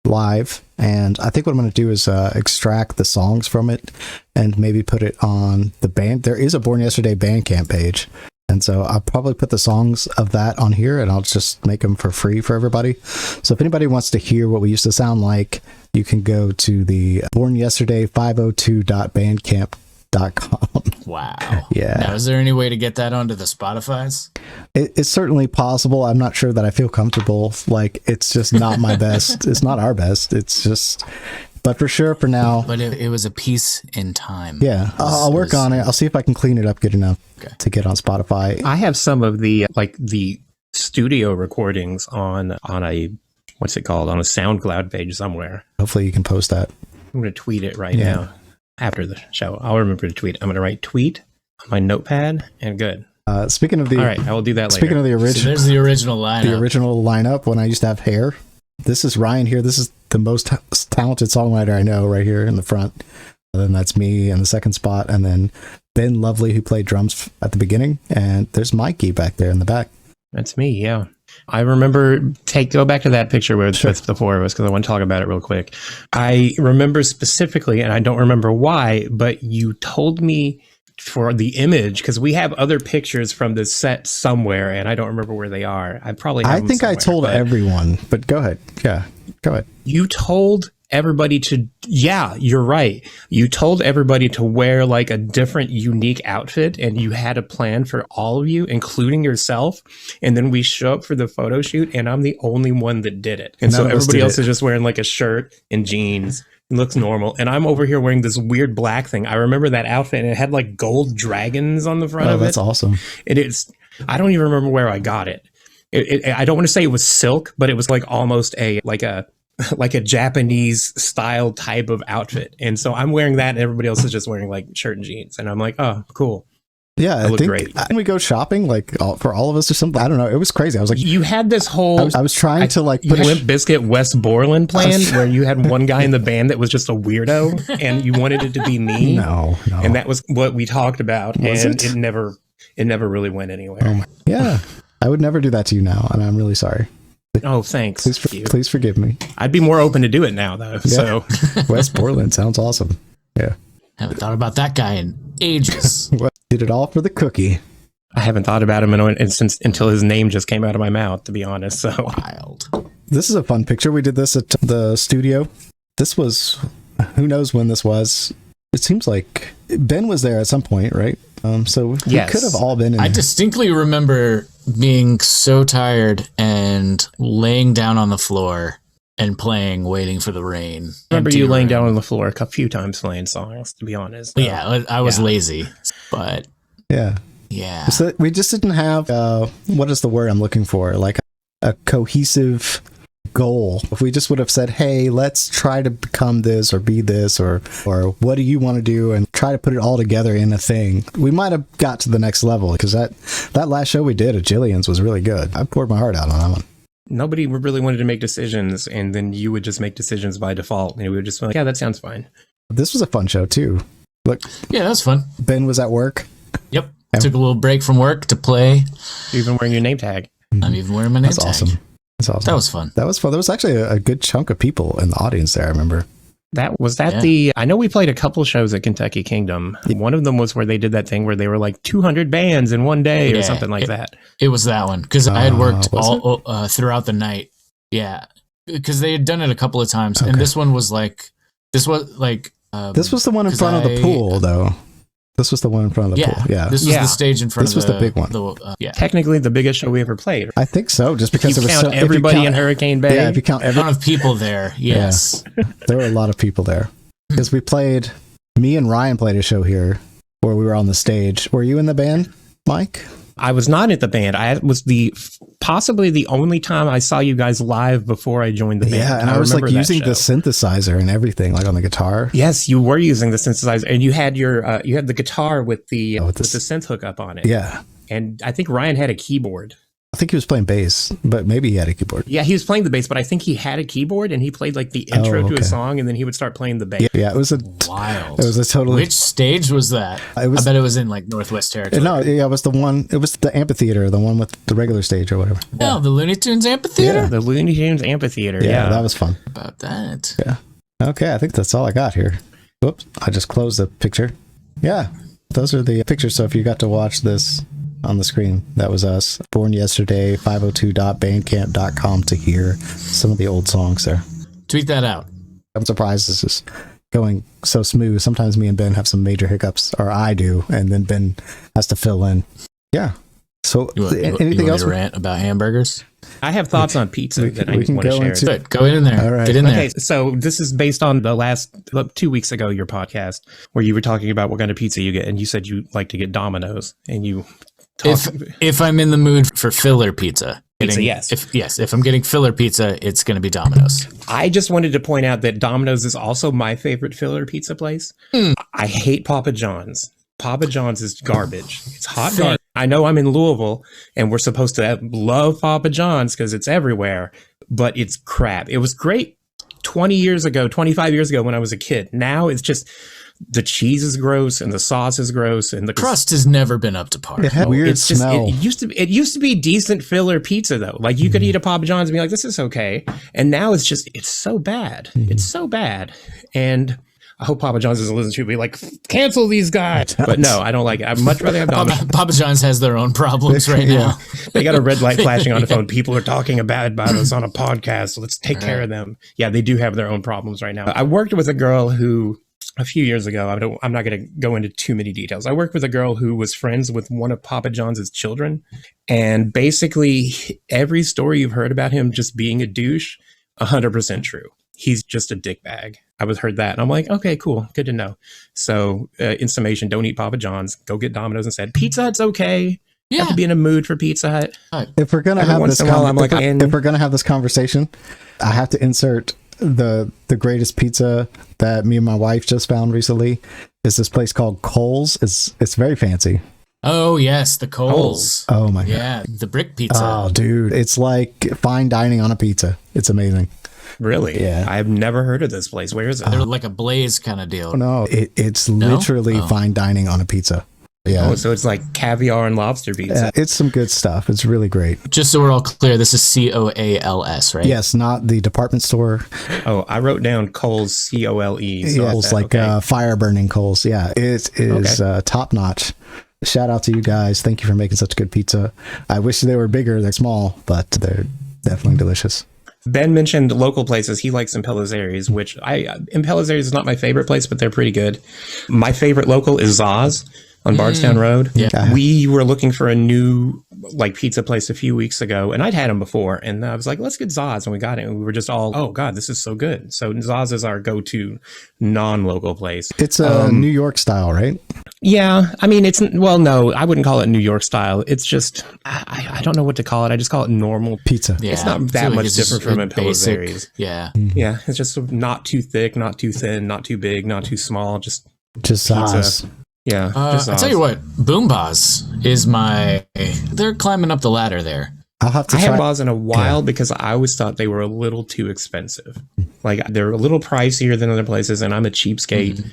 live, and I think what I'm going to do is extract the songs from it and maybe put it on the band. There is a Born Yesterday Bandcamp page, and so I'll probably put the songs of that on here, and I'll just make them for free for everybody. So if anybody wants to hear what we used to sound like, you can go to the bornyesterday502.bandcamp.com. Wow. Yeah. Now, is there any way to get that onto the Spotify's? It's certainly possible. I'm not sure that I feel comfortable. Like, it's just not my best. It's not our best. It's just, but for sure for now. But it was a piece in time. Yeah. I'll work on it. I'll see if I can clean it up good enough to get on Spotify. I have some of the studio recordings on a, what's it called? On a SoundCloud page somewhere. Hopefully you can post that. I'm going to tweet it right now after the show. I'll remember to tweet. I'm going to write tweet on my notepad, and good. Speaking of the All right, I will do that later. speaking of the So original, there's the original lineup. the original lineup when I used to have hair. This is Ryan here. This is the most talented songwriter I know right here in the front. And then that's me in the second spot, and then Ben Lovely, who played drums at the beginning, and there's Mikey back there in the back. That's me, yeah. I remember, go back to that picture with the four of us, because I want to talk about it real quick. I remember specifically, and I don't remember why, but you told me for the image, because we have other pictures from the set somewhere, and I don't remember where they are. I probably have I them think I somewhere, told everyone, but go ahead. Yeah, go ahead. You told everybody to, yeah, you're right. You told everybody to wear like a different, unique outfit, and you had a plan for all of you, including yourself. And then we show up for the photo shoot, and I'm the only one that did it. And so everybody else is just wearing like a shirt and jeans. It looks normal. And I'm over here wearing this weird black thing. I remember that outfit, and it had like gold dragons on the front of it. That's awesome. I don't even remember where I got it. I don't want to say it was silk, but it was like almost a Japanese style type of outfit. And so I'm wearing that, and everybody else is just wearing like shirt and jeans. And I'm like, oh, cool. Yeah, I look think great. Didn't we go shopping for all of us or something? I don't know. It was crazy. I was like, you had this whole. I was trying to like put Limp Bizkit West Borland plan where you had one guy in the band that was just a weirdo, and you wanted it to be me. No. And that was what we talked about, Was and it? it never really went anywhere. Yeah, I would never do that to you now, and I'm really sorry. Oh, thanks. Please forgive me. I'd be more open to do it now, though. Yeah. So West Portland sounds awesome. Yeah. Haven't thought about that guy in ages. Well, did it all for the cookie. I haven't thought about him until his name just came out of my mouth, to be honest. So Wild. This is a fun picture. We did this at the studio. This was, who knows when this was. It seems like Ben was there at some point, right? So we could have all been in I there. distinctly remember being so tired and laying down on the floor and playing Waiting for the Rain. I remember Empty you laying room. down on the floor a few times playing songs, to be honest. Yeah, I was lazy, but Yeah. yeah. So we just didn't have, what is the word I'm looking for? Like a cohesive goal. If we just would have said, hey, let's try to become this or be this, or what do you want to do, and try to put it all together in a thing, we might have got to the next level, because that last show we did at Jillian's was really good. I poured my heart out on that one. Nobody really wanted to make decisions, and then you would just make decisions by default, and we would just be like, yeah, that sounds fine. This was a fun show too. Look, Yeah, that was fun. Ben was at work. Yep. Took a little break from work to play. You're even wearing your name tag. I'm even wearing my name That's tag. awesome. That's awesome. That was fun. That was fun. There was actually a good chunk of people in the audience there, I remember. I know we played a couple shows at Kentucky Kingdom. One of them was where they did that thing where they were like 200 bands in one day or something like that. It was that one because I had worked was all throughout the night. Yeah, because they had done it a couple of times, Okay. and this one was like, this was the one in front of the pool, though. This was the one in front of the pool. Yeah. This was the stage in front This of was the big one. Yeah. Technically the biggest show we ever played. I think so, just because You there was count everybody in Hurricane Bay. Yeah, if you count A ton of people there. Yes. there were a lot of people there. Because me and Ryan played a show here where we were on the stage. Were you in the band, Mike? I was not at the band. I was possibly the only time I saw you guys live before I joined the band. Yeah, and I was like remember that using the show. synthesizer and everything, like on the guitar. Yes, you were using the synthesizer, and you had you had the guitar with the synth hookup on it. Yeah. And I think Ryan had a keyboard. I think he was playing bass, but maybe he had a keyboard. Yeah, he was playing the bass, but I think he had a keyboard, and he played like the intro to a song, and then he would start playing the bass. Yeah, it was Wild. It was a totally. Which stage was that? I bet it was in like Northwest Territory. No, yeah, it was the one. It was the amphitheater, the one with the regular stage or whatever. No, the Looney Tunes Amphitheater. Yeah. The Looney Tunes Amphitheater. Yeah, Yeah, that was fun. About that. Yeah. Okay, I think that's all I got here. Whoops, I just closed the picture. Yeah, those are the pictures. So if you got to watch this on the screen, that was us. Born Yesterday, 502.bandcamp.com to hear some of the old songs there. Tweet that out. I'm surprised this is going so smooth. Sometimes me and Ben have some major hiccups, or I do, and then Ben has to fill in. Yeah. So anything else? To rant about hamburgers? I have thoughts on pizza that I we can want to go share. into- Good. Go in there. All right. Get in there. Okay, so this is based on the last 2 weeks ago, your podcast, where you were talking about what kind of pizza you get, and you said you like to get Domino's, and you If I'm in the mood for filler pizza. Yes. If I'm getting filler pizza, it's going to be Domino's. I just wanted to point out that Domino's is also my favorite filler pizza place. I hate Papa John's. Papa John's is garbage. It's hot garbage. I know I'm in Louisville and we're supposed to love Papa John's because it's everywhere, but it's crap. It was great 20 years ago, 25 years ago when I was a kid. Now it's just the cheese is gross and the sauce is gross and the crust has never been up to par. It had weird smell. It used to be decent filler pizza though. Like you could eat a Papa John's and be like, this is okay. And now it's so bad. It's so bad. And I hope Papa John's doesn't listen to me like, cancel these guys. But no, I don't like it. I'd much rather have Domino's. Papa John's has their own problems right now. They got a red light flashing on the phone. People are talking about us on a podcast. So let's take care of them. Yeah, they do have their own problems right now. I worked with a girl who, a few years ago, I'm not going to go into too many details. I worked with a girl who was friends with one of Papa John's children. And basically, every story you've heard about him just being a douche, 100% true. He's just a dickbag. I was heard that. And I'm like, okay, cool. Good to know. So in summation, don't eat Papa John's. Go get Domino's instead. Pizza Hut's okay. You have to be in a mood for Pizza Hut. If we're going to have this if we're going to have this conversation, I have to insert the greatest pizza that me and my wife just found recently is this place called Cole's. It's very fancy. Oh yes, the Cole's. Oh my god. Yeah, the brick pizza. Oh dude, it's like fine dining on a pizza. It's amazing. Really? Yeah. I've never heard of this place. Where is it? They're like a Blaze kind of deal. No, it's literally fine dining on a pizza. Yeah. Oh, so it's like caviar and lobster pizza. Yeah, it's some good stuff. It's really great. Just so we're all clear, this is Coals, right? Yes, not the department store. Oh, I wrote down Coles, COLE. So Coles, like fire burning coals. Yeah, it is top notch. Shout out to you guys. Thank you for making such good pizza. I wish they were bigger. They're small, but they're definitely delicious. Ben mentioned local places. He likes Impellizzeri's, which Impellizzeri's is not my favorite place, but they're pretty good. My favorite local is Zaz on Bardstown Road. Yeah. We were looking for a new pizza place a few weeks ago, and I'd had them before, and I was like, let's get Zaz, and we got it, and we were just all, oh god, this is so good. So Zaz is our go-to non-local place. It's a New York style, right? Yeah, I mean, no, I wouldn't call it New York style. It's just, I don't know what to call it. I just call it normal pizza. Yeah, it's not that much different from Impellizzeri's. Yeah. Yeah, it's just not too thick, not too thin, not too big, not too small, just Zaz. Yeah. I'll tell you what, Boom Baz is they're climbing up the ladder there. I'll have to I haven't bought in a while because I always thought they were a little too expensive. Like they're a little pricier than other places, and I'm a cheapskate. Mm-hmm.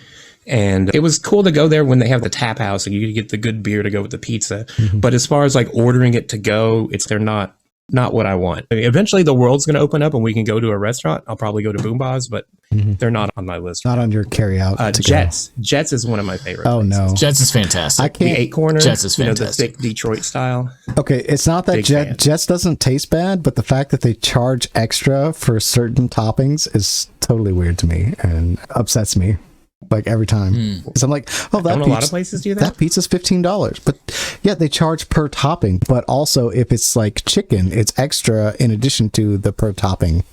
And it was cool to go there when they have the tap house and you could get the good beer to go with the pizza. Mm-hmm. But as far as ordering it to go, they're not what I want. I mean, eventually the world's going to open up and we can go to a restaurant. I'll probably go to Boom Baz, but they're not on my list. Not on your carry out. Jets. Jets is one of my favorite places. No. Jets is fantastic. I can't. The 8 corner. Jets is fantastic. The thick Detroit style. Okay, it's not that Jets doesn't taste bad, but the fact that they charge extra for certain toppings is totally weird to me and upsets me. Every time, because I'm like, oh, a lot of places do that. That pizza's $15, but yeah, they charge per topping. But also, if it's like chicken, it's extra in addition to the per topping.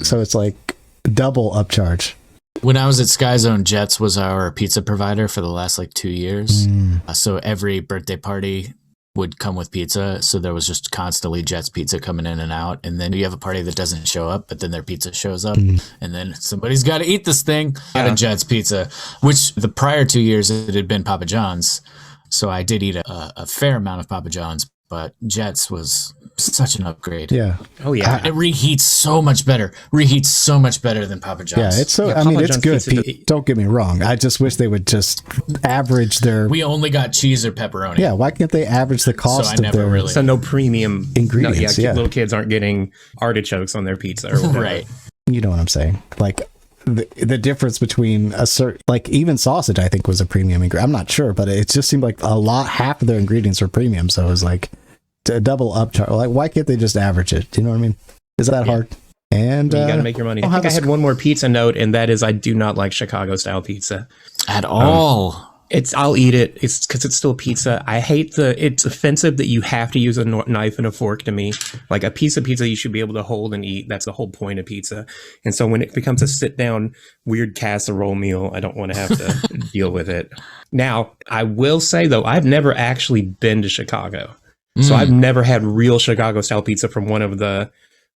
So it's like double upcharge. When I was at Sky Zone, Jets was our pizza provider for the last 2 years. So every birthday party would come with pizza, so there was just constantly Jets pizza coming in and out, and then you have a party that doesn't show up, but then their pizza shows up, and then somebody's got to eat this thing out of Jets pizza, which the prior 2 years it had been Papa John's, so I did eat a fair amount of Papa John's, but Jets was such an upgrade. Yeah. Oh yeah. It reheats so much better. Reheats so much better than Papa John's. Yeah, it's so. I mean, it's good. Don't get me wrong. I just wish they would just average their. We only got cheese or pepperoni. Yeah. Why can't they average the cost of their? So no premium ingredients. Little kids aren't getting artichokes on their pizza or whatever. Right. You know what I'm saying? The difference between a certain, even sausage, I think was a premium ingredient. I'm not sure, but it just seemed like half of their ingredients were premium. So it was like a double upcharge. Why can't they just average it? Do you know what I mean? Is that hard? And you got to make your money. I think I had one more pizza note, and that is I do not like Chicago style pizza at all. I'll eat it. It's because it's still pizza. I hate it's offensive that you have to use a knife and a fork to me. Like a piece of pizza you should be able to hold and eat. That's the whole point of pizza. And so when it becomes a sit down weird casserole meal, I don't want to have to deal with it. Now, I will say though, I've never actually been to Chicago. So I've never had real Chicago style pizza from one of the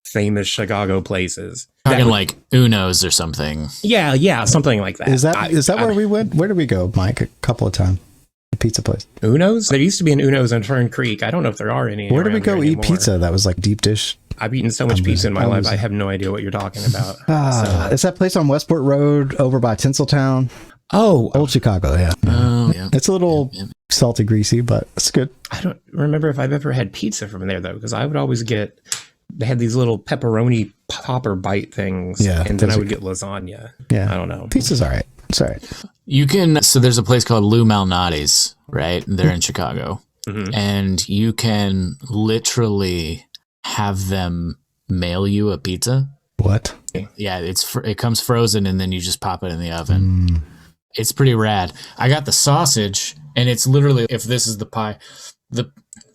famous Chicago places. Talking like Uno's or something. Yeah, something like that. Is that where we went? Where did we go, Mike? A couple of times. pizza place. Uno's? There used to be an Uno's in Fern Creek. I don't know if there are any. Where did we around go here eat anymore. pizza that was like deep dish? I've eaten so much pizza in my life, I have no idea what you're talking about. It's that place on Westport Road over by Tinseltown. Oh, Old Chicago, yeah. Oh, yeah. It's a little salty, greasy, but it's good. I don't remember if I've ever had pizza from there, though, because I would always get, they had these little pepperoni popper bite things, Yeah, and then those I are would get lasagna. Yeah. I don't know. Pizza's all right. It's all right. You can, so there's a place called Lou Malnati's, right? They're in Chicago. Mhm. And you can literally have them mail you a pizza. What? Yeah, it comes frozen and then you just pop it in the oven. It's pretty rad. I got the sausage, and it's literally, if this is the pie,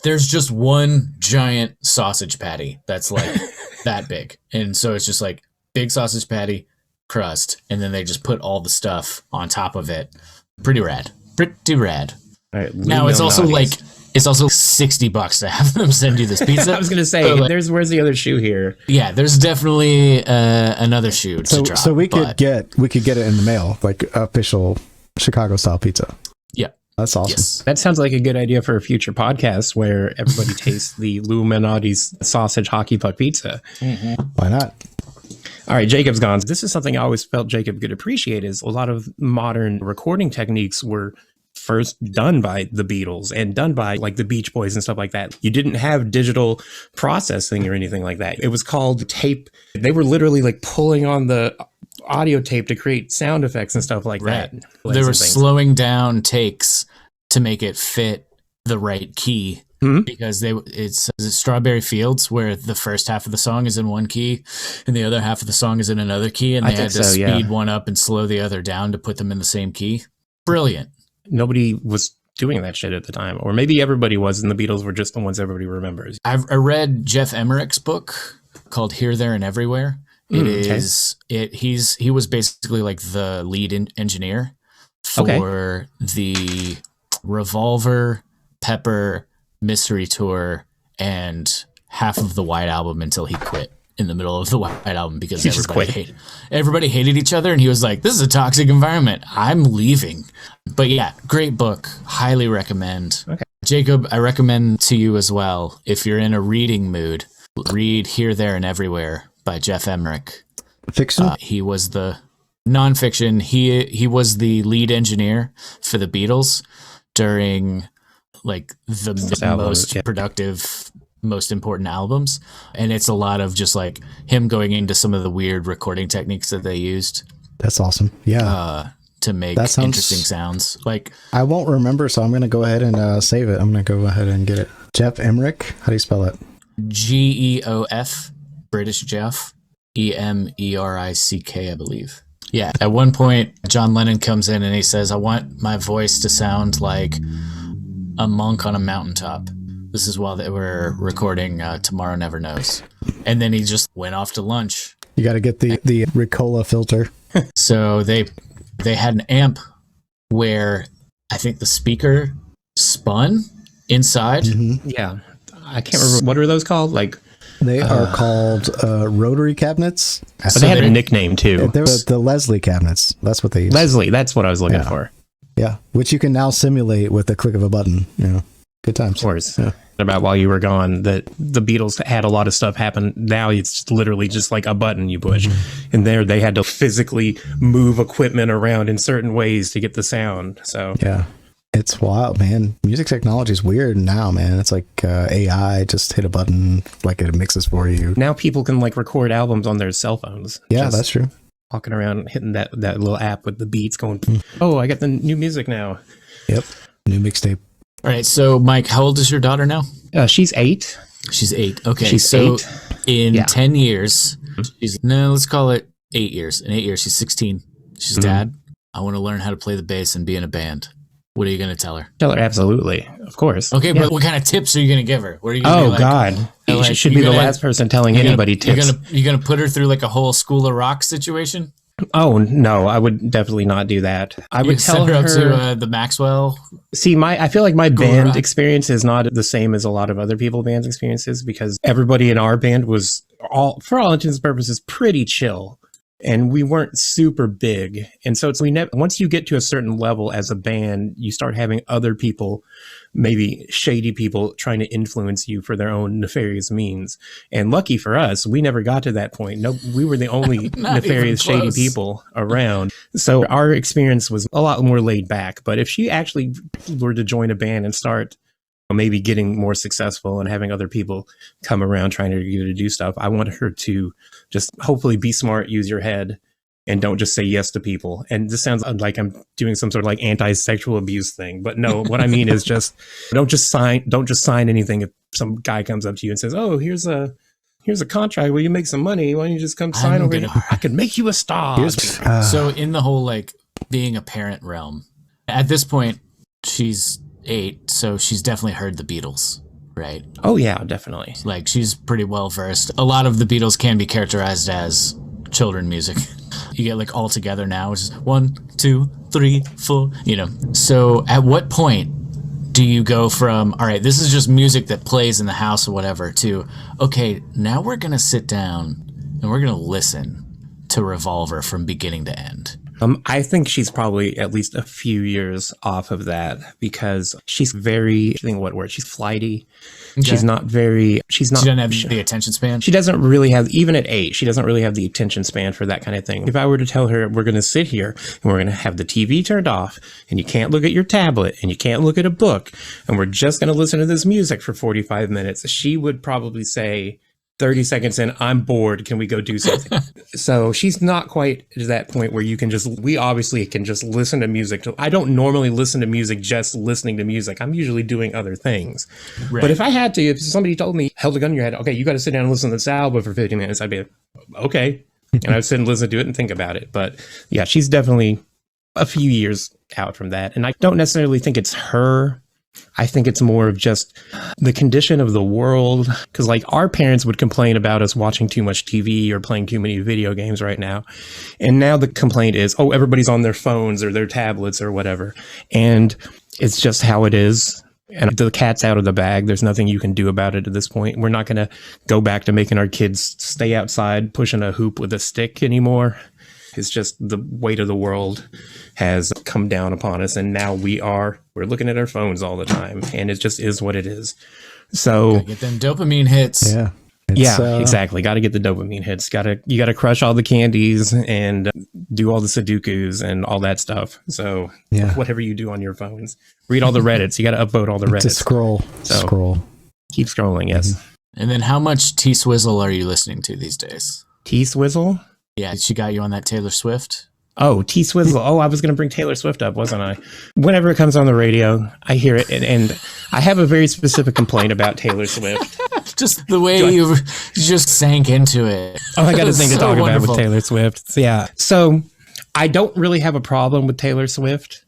there's just one giant sausage patty that's like that big. And so it's just like big sausage patty, crust, and then they just put all the stuff on top of it. Pretty rad. Pretty rad. All right, Now it's also like, it's also $60 to have them send you this pizza. I was going to say, So, like, where's the other shoe here? yeah, there's definitely another shoe to drop. So we could but- get it in the mail, like official Chicago style pizza. Yeah. That's awesome. Yes. That sounds like a good idea for a future podcast where everybody tastes the Lou Malnati's sausage hockey puck pizza. Why not? All right, Jacob's gone. This is something I always felt Jacob could appreciate is a lot of modern recording techniques were first done by the Beatles and done by like the Beach Boys and stuff like that. You didn't have digital processing or anything like that. It was called tape. They were literally like pulling on the audio tape to create sound effects and stuff like that. They were slowing down takes to make it fit the right key. Because it's Strawberry Fields, where the first half of the song is in one key and the other half of the song is in another key, and they had to speed one up and slow the other down to put them in the same key. Brilliant. Nobody was doing that shit at the time, or maybe everybody was, and the Beatles were just the ones everybody remembers. I read Jeff Emmerich's book called Here, There, and Everywhere. He was basically like the lead engineer for the Revolver, Pepper, Mystery Tour, and half of the White Album until he quit in the middle of the White Album because everybody hated each other, and he was like, this is a toxic environment, I'm leaving. But yeah, great book, highly recommend. Okay. Jacob, I recommend to you as well, if you're in a reading mood, read Here, There, and Everywhere by Jeff Emmerich. Fiction? He was the nonfiction. He was the lead engineer for the Beatles during like the most productive, most important albums. And it's a lot of just like him going into some of the weird recording techniques that they used. That's awesome. Yeah. To make interesting sounds. Like, I won't remember, so I'm going to go ahead and save it. I'm going to go ahead and get it. Jeff Emmerich? How do you spell it? Geof, British Jeff, Emerick, I believe. Yeah. At one point, John Lennon comes in and he says, I want my voice to sound like a monk on a mountaintop. This is while they were recording Tomorrow Never Knows. And then he just went off to lunch. You got to get the Ricola filter. So they had an amp where I think the speaker spun inside. Mm-hmm. Yeah. I can't remember. What are those called? Like, they are called rotary cabinets. But they have a nickname too. They're the Leslie cabinets. That's what they use. Leslie, that's what I was looking for. Yeah, which you can now simulate with the click of a button. You know, good times. Of course. Yeah. About while you were gone, that the Beatles had a lot of stuff happen. Now it's literally just like a button you push. And there they had to physically move equipment around in certain ways to get the sound. So yeah, it's wild, man. Music technology is weird now, man. It's like AI, just hit a button, like it mixes for you. now people can like record albums on their cell phones. Yeah, Just that's true. walking around hitting that little app with the beats going, oh, I got the new music now. Yep, new mixtape. All right. So, Mike, how old is your daughter now? She's 8. She's 8. Okay. She's so 8? in 10 years, let's call it 8 years. In 8 years, she's 16. She's Dad, I want to learn how to play the bass and be in a band. What are you going to tell her? Tell her absolutely, of course. Okay, Yeah. but what kind of tips are you going to give her? What are you going to Oh be like? God, like, she should be you're the gonna- last person telling anybody tips. You're gonna put her through like a whole School of Rock situation? Oh no, I would definitely not do that. I would tell send her her. up to the Maxwell. See, I feel like my Go band rock. experience is not the same as a lot of other people's bands experiences because everybody in our band was for all intents and purposes pretty chill. and we weren't super big. And so once you get to a certain level as a band, you start having other people, maybe shady people, trying to influence you for their own nefarious means. And lucky for us, we never got to that point. No, we were the only nefarious, shady people around. So our experience was a lot more laid back. But if she actually were to join a band and start maybe getting more successful and having other people come around trying to get her to do stuff, I want her to just hopefully be smart, use your head, and don't just say yes to people. And this sounds like I'm doing some sort of like anti-sexual abuse thing, but no, what I mean is just don't just sign anything if some guy comes up to you and says, "Oh, here's a contract where you make some money. Why don't you just come sign over here? I could make you a star." So in the whole like being a parent realm, at this point, she's 8, so she's definitely heard the Beatles, right? Oh yeah, definitely. Like she's pretty well versed. A lot of the Beatles can be characterized as children music. You get like All Together Now, which is 1, 2, 3, 4, So at what point do you go from, all right, this is just music that plays in the house or whatever, to, okay, now we're going to sit down and we're going to listen to Revolver from beginning to end? I think she's probably at least a few years off of that because she's very, I think what word? She's flighty. Okay. She doesn't have the attention span. She doesn't really have, even at 8, she doesn't really have the attention span for that kind of thing. If I were to tell her we're going to sit here and we're going to have the TV turned off and you can't look at your tablet and you can't look at a book and we're just going to listen to this music for 45 minutes, she would probably say, 30 seconds in, I'm bored. Can we go do something? So she's not quite to that point where we obviously can just listen to music. I don't normally listen to music just listening to music. I'm usually doing other things. Right. But if I had to, if somebody told me, held a gun in your head, okay, you got to sit down and listen to this album for 50 minutes, I'd be like, okay. And I'd sit and listen to it and think about it. But yeah, she's definitely a few years out from that. And I don't necessarily think it's her. I think it's more of just the condition of the world. Because like our parents would complain about us watching too much TV or playing too many video games right now. And now the complaint is, oh, everybody's on their phones or their tablets or whatever. And it's just how it is. And the cat's out of the bag. There's nothing you can do about it at this point. We're not going to go back to making our kids stay outside pushing a hoop with a stick anymore. It's just the weight of the world has come down upon us. And now we're looking at our phones all the time. And it just is what it is. So gotta get them dopamine hits. Yeah. Exactly. Got to get the dopamine hits. You got to crush all the candies and do all the Sudokus and all that stuff. So whatever you do on your phones, read all the Reddits. You got to upvote all the Reddits. To scroll. Keep scrolling. Yes. And then how much T-Swizzle are you listening to these days? T-Swizzle? Yeah, she got you on that Taylor Swift. Oh, T-Swizzle. Oh, I was going to bring Taylor Swift up, wasn't I? Whenever it comes on the radio, I hear it. And I have a very specific complaint about Taylor Swift. Just the way you just sank into it. Oh, I got a thing to talk about with Taylor Swift. Yeah. So I don't really have a problem with Taylor Swift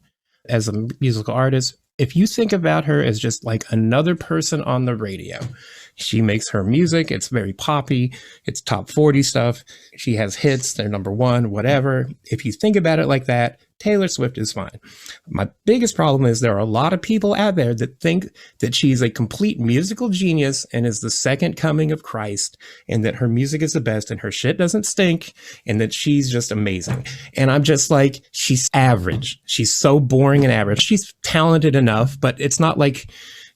as a musical artist. If you think about her as just like another person on the radio, she makes her music. It's very poppy. It's top 40 stuff. She has hits. They're number 1, whatever. If you think about it like that, Taylor Swift is fine. My biggest problem is there are a lot of people out there that think that she's a complete musical genius and is the second coming of Christ and that her music is the best and her shit doesn't stink and that she's just amazing. And I'm just like, she's average. She's so boring and average. She's talented enough, but it's not like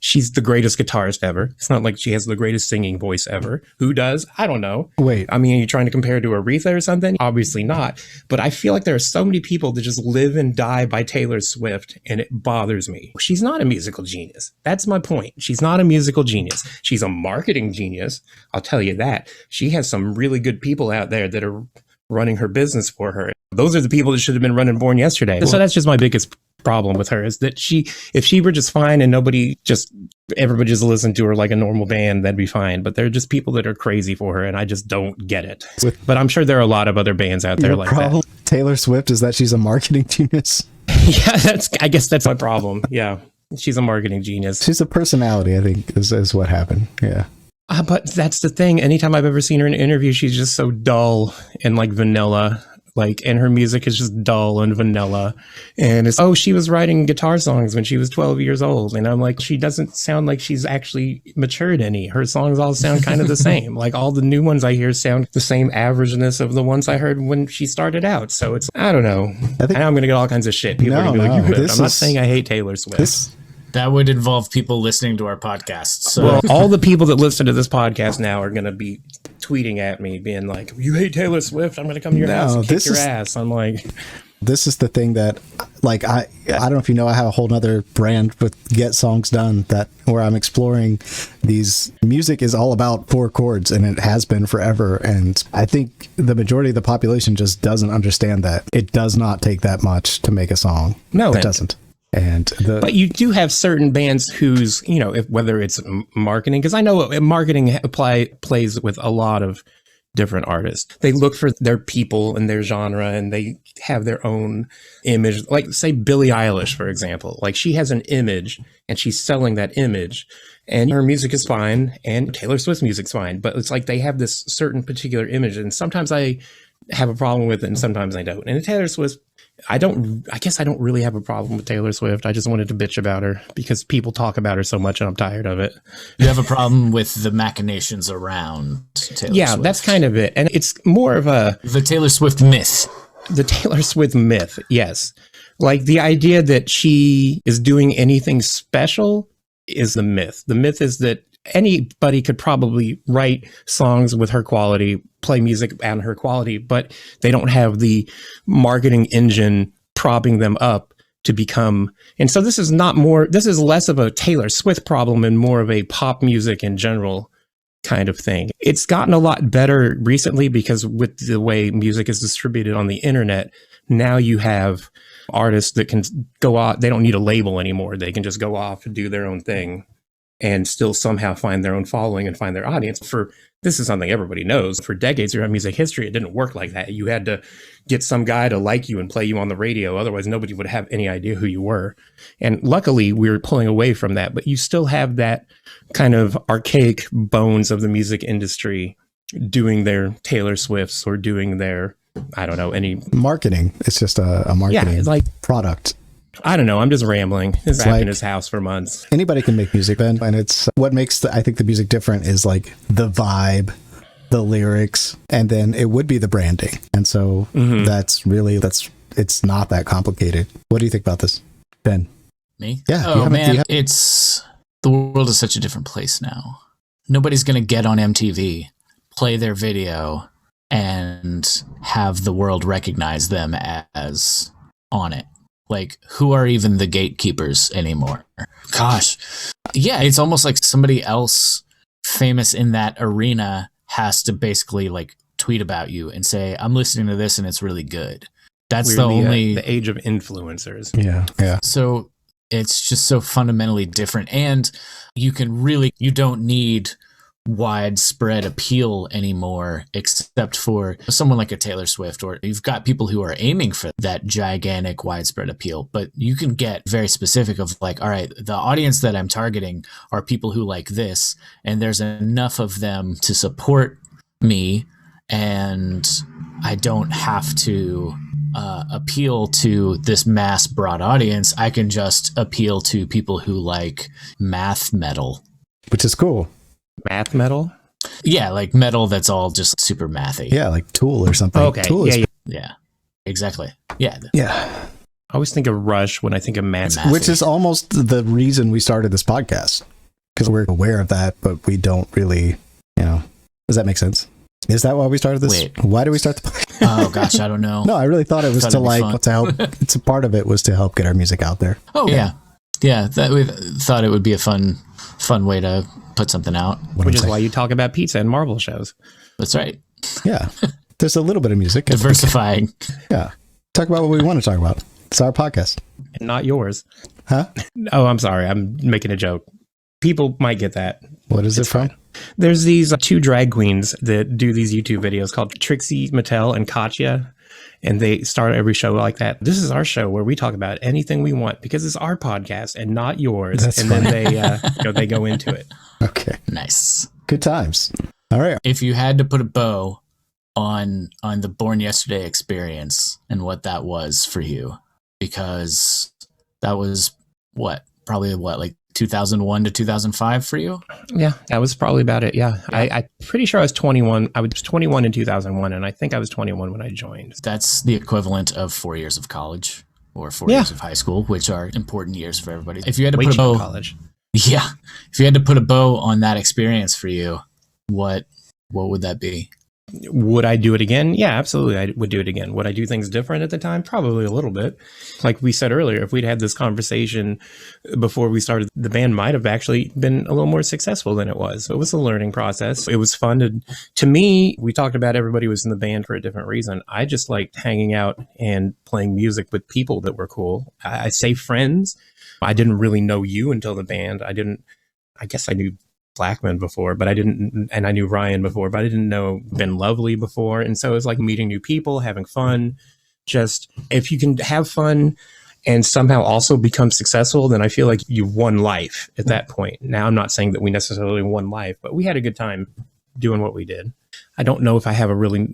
she's the greatest guitarist ever. It's not like she has the greatest singing voice ever. Who does? I don't know. Wait. I mean, are you trying to compare her to Aretha or something? Obviously not. But I feel like there are so many people that just live and die by Taylor Swift, and it bothers me. She's not a musical genius. That's my point. She's not a musical genius. She's a marketing genius. I'll tell you that. She has some really good people out there that are running her business for her. Those are the people that should have been running Born Yesterday. So that's just my biggest problem with her is that if she were just fine and everybody just listened to her like a normal band, that'd be fine. But there are just people that are crazy for her and I just don't get it. But I'm sure there are a lot of other bands out there like that. Taylor Swift is that she's a marketing genius. Yeah, I guess that's my problem. Yeah. She's a marketing genius. She's a personality, I think, is what happened. Yeah. But that's the thing. Anytime I've ever seen her in an interview, she's just so dull and like vanilla. Like, and her music is just dull and vanilla. And it's, oh, she was writing guitar songs when she was 12 years old. And I'm like, she doesn't sound like she's actually matured any. Her songs all sound kind of the same. Like, all the new ones I hear sound the same averageness of the ones I heard when she started out. So it's, I don't know. I think I'm going to get all kinds of shit. People are going to be like, you I'm not saying I hate Taylor Swift. That would involve people listening to our podcast. So. Well, all the people that listen to this podcast now are going to be tweeting at me being like, you hate Taylor Swift, I'm going to come to your house and kick your ass. I'm like, this is the thing that, like, I don't know if you know, I have a whole nother brand with Get Songs Done that where I'm exploring these. Music is all about 4 chords, and it has been forever. And I think the majority of the population just doesn't understand that it does not take that much to make a song. No, it doesn't. But you do have certain bands whose, you know, whether it's marketing, because I know marketing plays with a lot of different artists. They look for their people and their genre, and they have their own image. Like, say, Billie Eilish, for example. Like, she has an image, and she's selling that image, and her music is fine, and Taylor Swift's music's fine. But it's like they have this certain particular image, and sometimes I have a problem with it, and sometimes I don't. And Taylor Swift, I guess I don't really have a problem with Taylor Swift. I just wanted to bitch about her because people talk about her so much and I'm tired of it. You have a problem with the machinations around Taylor Swift. That's kind of it. And it's more of the Taylor Swift myth. The Taylor Swift myth, yes. Like, the idea that she is doing anything special is the myth. The myth is that anybody could probably write songs with her quality, play music and her quality, but they don't have the marketing engine propping them up to become. And so this is less of a Taylor Swift problem and more of a pop music in general kind of thing. It's gotten a lot better recently because with the way music is distributed on the internet, now you have artists that can go off. They don't need a label anymore. They can just go off and do their own thing and still somehow find their own following and find their audience. This is something everybody knows. For decades throughout music history, it didn't work like that. You had to get some guy to like you and play you on the radio. Otherwise, nobody would have any idea who you were. And luckily, we're pulling away from that. But you still have that kind of archaic bones of the music industry doing their Taylor Swifts or doing their, I don't know, any marketing. It's just a marketing product. I don't know. I'm just rambling. It's back in his house for months. Anybody can make music, Ben, and it's what makes I think the music different is like the vibe, the lyrics, and then it would be the branding. And so it's not that complicated. What do you think about this, Ben? Me? Yeah. Oh man, the world is such a different place now. Nobody's gonna get on MTV, play their video, and have the world recognize them as on it. Like, who are even the gatekeepers anymore? Gosh. Yeah, it's almost like somebody else famous in that arena has to basically like tweet about you and say, I'm listening to this and it's really good. That's the age of influencers. Yeah. So it's just so fundamentally different. And you don't need widespread appeal anymore, except for someone like a Taylor Swift, or you've got people who are aiming for that gigantic widespread appeal, but you can get very specific of like, all right, the audience that I'm targeting are people who like this, and there's enough of them to support me, and I don't have to appeal to this mass broad audience. I can just appeal to people who like math metal, which is cool. Math metal? Yeah, like metal that's all just super mathy. Yeah, like Tool or something. Okay. Tool yeah, exactly. Yeah. I always think of Rush when I think of math. Which is almost the reason we started this podcast. Because we're aware of that, but we don't really, does that make sense? Is that why we started this? Wait. Why did we start the podcast? Oh, goch, I don't know. No, I really thought it was to help. It's a part of it was to help get our music out there. Oh, yeah. Yeah, we thought it would be a fun way to put something out. Which is why you talk about pizza and Marvel shows. That's right. Yeah. There's a little bit of music. Diversifying. Yeah. Talk about what we want to talk about. It's our podcast. And not yours. Huh? Oh, I'm sorry. I'm making a joke. People might get that. What is it from? There's these 2 drag queens that do these YouTube videos called Trixie Mattel and Katya. And they start every show like that. This is our show where we talk about anything we want because it's our podcast and not yours. That's funny. Then they go into it. Okay. Nice. Good times. All right. If you had to put a bow on the Born Yesterday experience and what that was for you, because that was probably like 2001 to 2005 for you. Yeah, that was probably about it. Yeah. I'm pretty sure I was 21. I was 21 in 2001, and I think I was 21 when I joined. That's the equivalent of 4 years of college or 4 years of high school, which are important years for everybody. If you had to put a bow, college. Yeah, if you had to put a bow on that experience for you, what would that be? Would I do it again? Yeah, absolutely. I would do it again. Would I do things different at the time? Probably a little bit. Like we said earlier, if we'd had this conversation before we started, the band might have actually been a little more successful than it was. It was a learning process. It was fun to me. We talked about everybody was in the band for a different reason. I just liked hanging out and playing music with people that were cool. I say friends. I didn't really know you until the band. I guess I knew Blackman before, but I didn't, and I knew Ryan before, but I didn't know Ben Lovely before. And so it was like meeting new people, having fun. Just if you can have fun and somehow also become successful, then I feel like you've won life at that point. Now, I'm not saying that we necessarily won life, but we had a good time doing what we did. I don't know if I have a really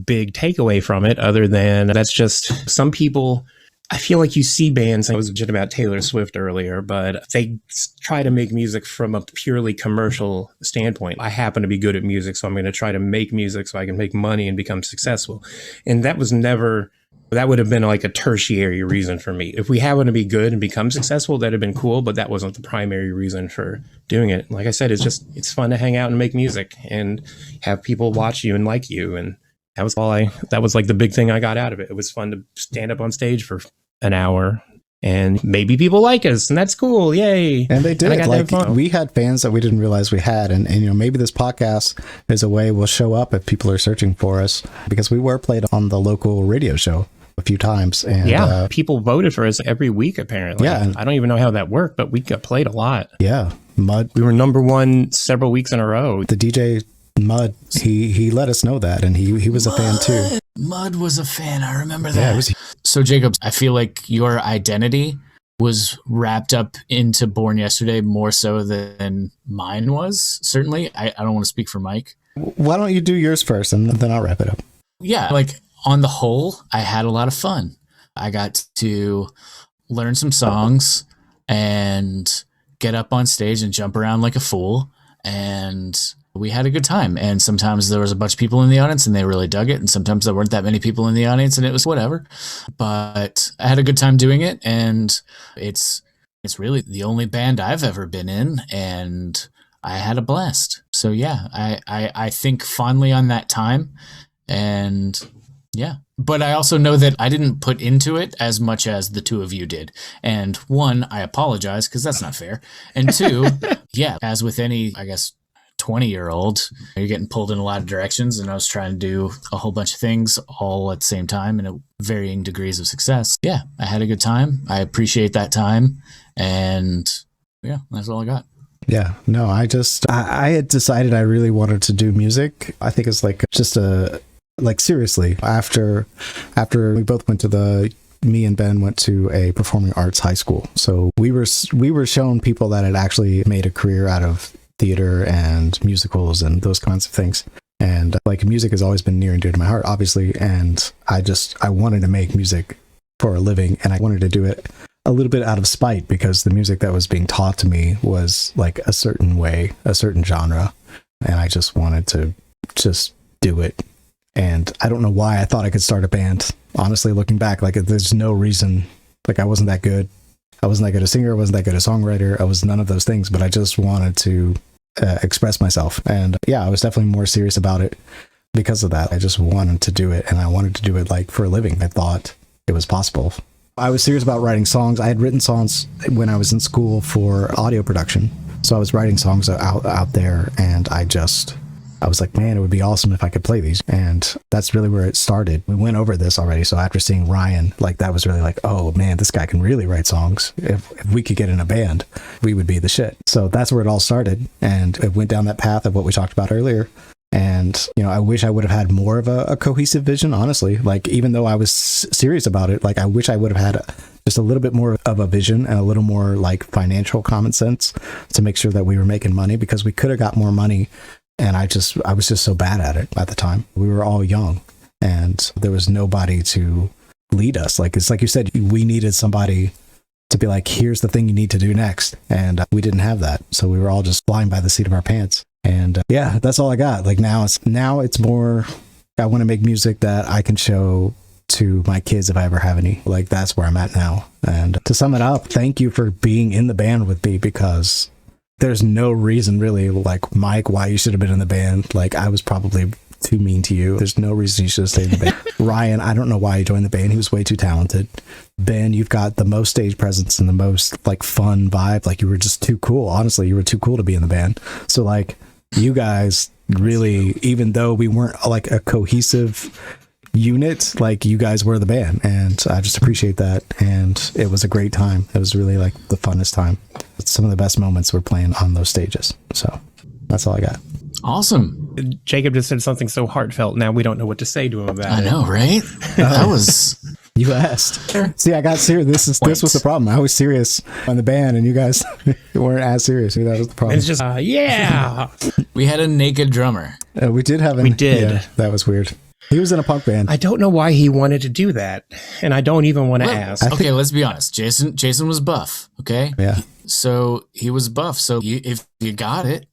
big takeaway from it other than that's just some people. I feel like you see bands, I was just about Taylor Swift earlier, but they try to make music from a purely commercial standpoint. I happen to be good at music, so I'm going to try to make music so I can make money and become successful. And that would have been like a tertiary reason for me. If we happen to be good and become successful, that'd have been cool, but that wasn't the primary reason for doing it. Like I said, it's fun to hang out and make music and have people watch you and like you. And that was like the big thing I got out of it. It was fun to stand up on stage for an hour and maybe people like us, and that's cool. Yay. And they did. Like, we had fans that we didn't realize we had. And maybe this podcast is a way we'll show up if people are searching for us, because we were played on the local radio show a few times. And people voted for us every week, apparently. Yeah. I don't even know how that worked, but we got played a lot. Yeah. Mud. We were number one several weeks in a row. The DJ Mud, he let us know that, and he was a fan too. Mud was a fan. I remember that. Yeah, so Jacob, I feel like your identity was wrapped up into Born Yesterday more so than mine was. Certainly, I don't want to speak for Mike. Why don't you do yours first, and then I'll wrap it up. Yeah, like on the whole, I had a lot of fun. I got to learn some songs and get up on stage and jump around like a fool, and we had a good time. And sometimes there was a bunch of people in the audience and they really dug it. And sometimes there weren't that many people in the audience and it was whatever. But I had a good time doing it. And it's really the only band I've ever been in. And I had a blast. So yeah, I think fondly on that time. And yeah. But I also know that I didn't put into it as much as the two of you did. And one, I apologize because that's not fair. And two, yeah, as with any, I guess, 20-year-old, you're getting pulled in a lot of directions, and I was trying to do a whole bunch of things all at the same time and at varying degrees of success. Yeah, I had a good time. I appreciate that time, and yeah, that's all I got. Yeah, no, I had decided I really wanted to do music. I think it's like just seriously, after we both went to me and Ben went to a performing arts high school. So we were shown people that had actually made a career out of theater and musicals and those kinds of things. And like music has always been near and dear to my heart, obviously. And I wanted to make music for a living, and I wanted to do it a little bit out of spite because the music that was being taught to me was like a certain way, a certain genre. And I just wanted to just do it. And I don't know why I thought I could start a band. Honestly, looking back, like there's no reason. Like I wasn't that good. I wasn't that good a singer. I wasn't that good a songwriter. I was none of those things, but I just wanted to express myself. And yeah, I was definitely more serious about it because of that. I just wanted to do it, and I wanted to do it like for a living. I thought it was possible. I was serious about writing songs. I had written songs when I was in school for audio production. So I was writing songs out there, and I was like, man, it would be awesome if I could play these. And that's really where it started. We went over this already. So after seeing Ryan, like that was really like, oh man, this guy can really write songs. If we could get in a band, we would be the shit. So that's where it all started. And it went down that path of what we talked about earlier. And, I wish I would have had more of a cohesive vision, honestly. Like, even though I was serious about it, like I wish I would have had just a little bit more of a vision and a little more like financial common sense to make sure that we were making money, because we could have got more money And I was just so bad at it at the time. We were all young and there was nobody to lead us. Like, it's like you said, we needed somebody to be like, here's the thing you need to do next. And we didn't have that. So we were all just flying by the seat of our pants. And yeah, that's all I got. Like now it's more, I want to make music that I can show to my kids if I ever have any. Like that's where I'm at now. And to sum it up, thank you for being in the band with me, because there's no reason really, like, Mike, why you should have been in the band. Like, I was probably too mean to you. There's no reason you should have stayed in the band. Ryan, I don't know why he joined the band. He was way too talented. Ben, you've got the most stage presence and the most, like, fun vibe. Like, you were just too cool. Honestly, you were too cool to be in the band. So, like, you guys really, even though we weren't, like, a cohesive unit, like, you guys were the band, and I just appreciate that. And it was a great time. It was really, like, the funnest time. Some of the best moments were playing on those stages. So that's all I got. Awesome. Jacob just said something so heartfelt. Now we don't know what to say to him about it. I know, right? That was... You asked. See, I got serious. This was the problem. I was serious on the band, and you guys weren't as serious. That was the problem. It's just, yeah. We had a naked drummer. We did have. We did. Yeah, that was weird. He was in a punk band. I don't know why he wanted to do that, and I don't even want to ask. Okay, let's be honest. Jason was buff. Okay. Yeah. So he was buff. So if you got it,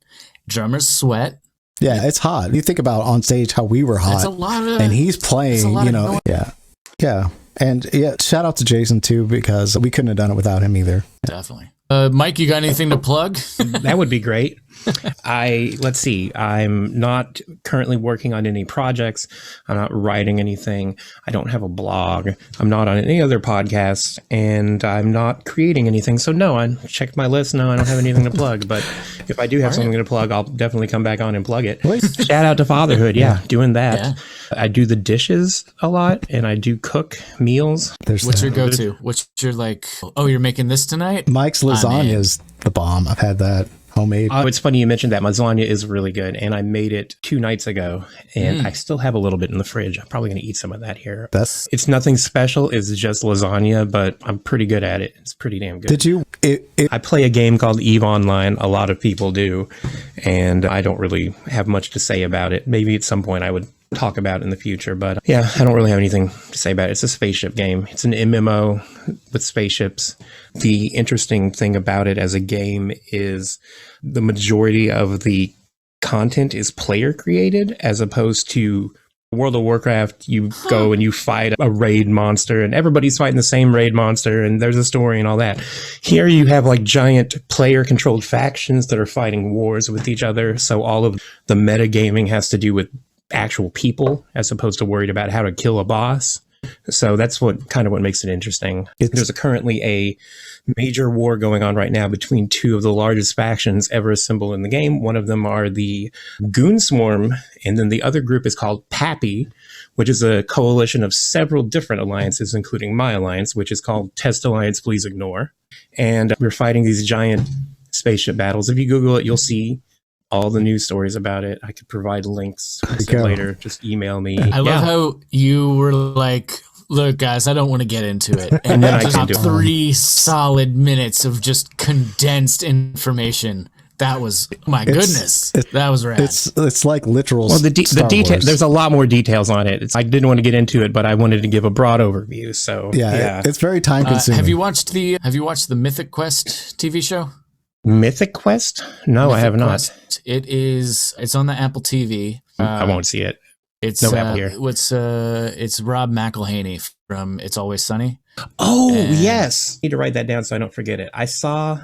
drummers sweat. Yeah, it's hot. You think about on stage how we were hot. That's a lot of, and he's playing. You know. Yeah. And yeah, shout out to Jason too, because we couldn't have done it without him either. Definitely. Mike, you got anything to plug? That would be great. Let's see. I'm not currently working on any projects. I'm not writing anything. I don't have a blog. I'm not on any other podcasts, and I'm not creating anything. So no, I checked my list. No, I don't have anything to plug. But if I do have something to plug, I'll definitely come back on and plug it. Shout out to fatherhood. Yeah, doing that. Yeah. I do the dishes a lot, and I do cook meals. What's your go-to? What's your, like, oh, you're making this tonight? Mike's lasagna is the bomb. I've had that. Homemade. Oh, it's funny you mentioned that. Lasagna is really good, and I made it 2 nights ago, and I still have a little bit in the fridge. I'm probably going to eat some of that here. It's nothing special. It's just lasagna, but I'm pretty good at it. It's pretty damn good. Did you? I play a game called EVE Online. A lot of people do, and I don't really have much to say about it. Maybe at some point I would talk about it in the future, but yeah, I don't really have anything to say about it. It's a spaceship game. It's an MMO with spaceships. The interesting thing about it as a game is the majority of the content is player created, as opposed to World of Warcraft. You go and you fight a raid monster, and everybody's fighting the same raid monster, and there's a story and all that. Here you have like giant player controlled factions that are fighting wars with each other. So all of the metagaming has to do with actual people, as opposed to worried about how to kill a boss. So that's what makes it interesting. There's currently a major war going on right now between 2 of the largest factions ever assembled in the game. One of them are the Goon Swarm, and then the other group is called Pappy, which is a coalition of several different alliances, including my alliance, which is called Test Alliance Please Ignore. And we're fighting these giant spaceship battles. If you Google it, you'll see all the news stories about it. I could provide links later. Just email me. I love how you were like, look, guys, I don't want to get into it. And then I just 3 solid minutes of just condensed information. That was, my goodness. That was rad. It's like literal. Well, the detail. There's a lot more details on it. I didn't want to get into it, but I wanted to give a broad overview. So yeah. It's very time consuming. Have you watched the Mythic Quest TV show? Mythic Quest? No, Mythic I have not. It's on the Apple TV. I won't see it. It's no Apple here. It's Rob McElhaney from It's Always Sunny. Oh, yes. I need to write that down so I don't forget it. I saw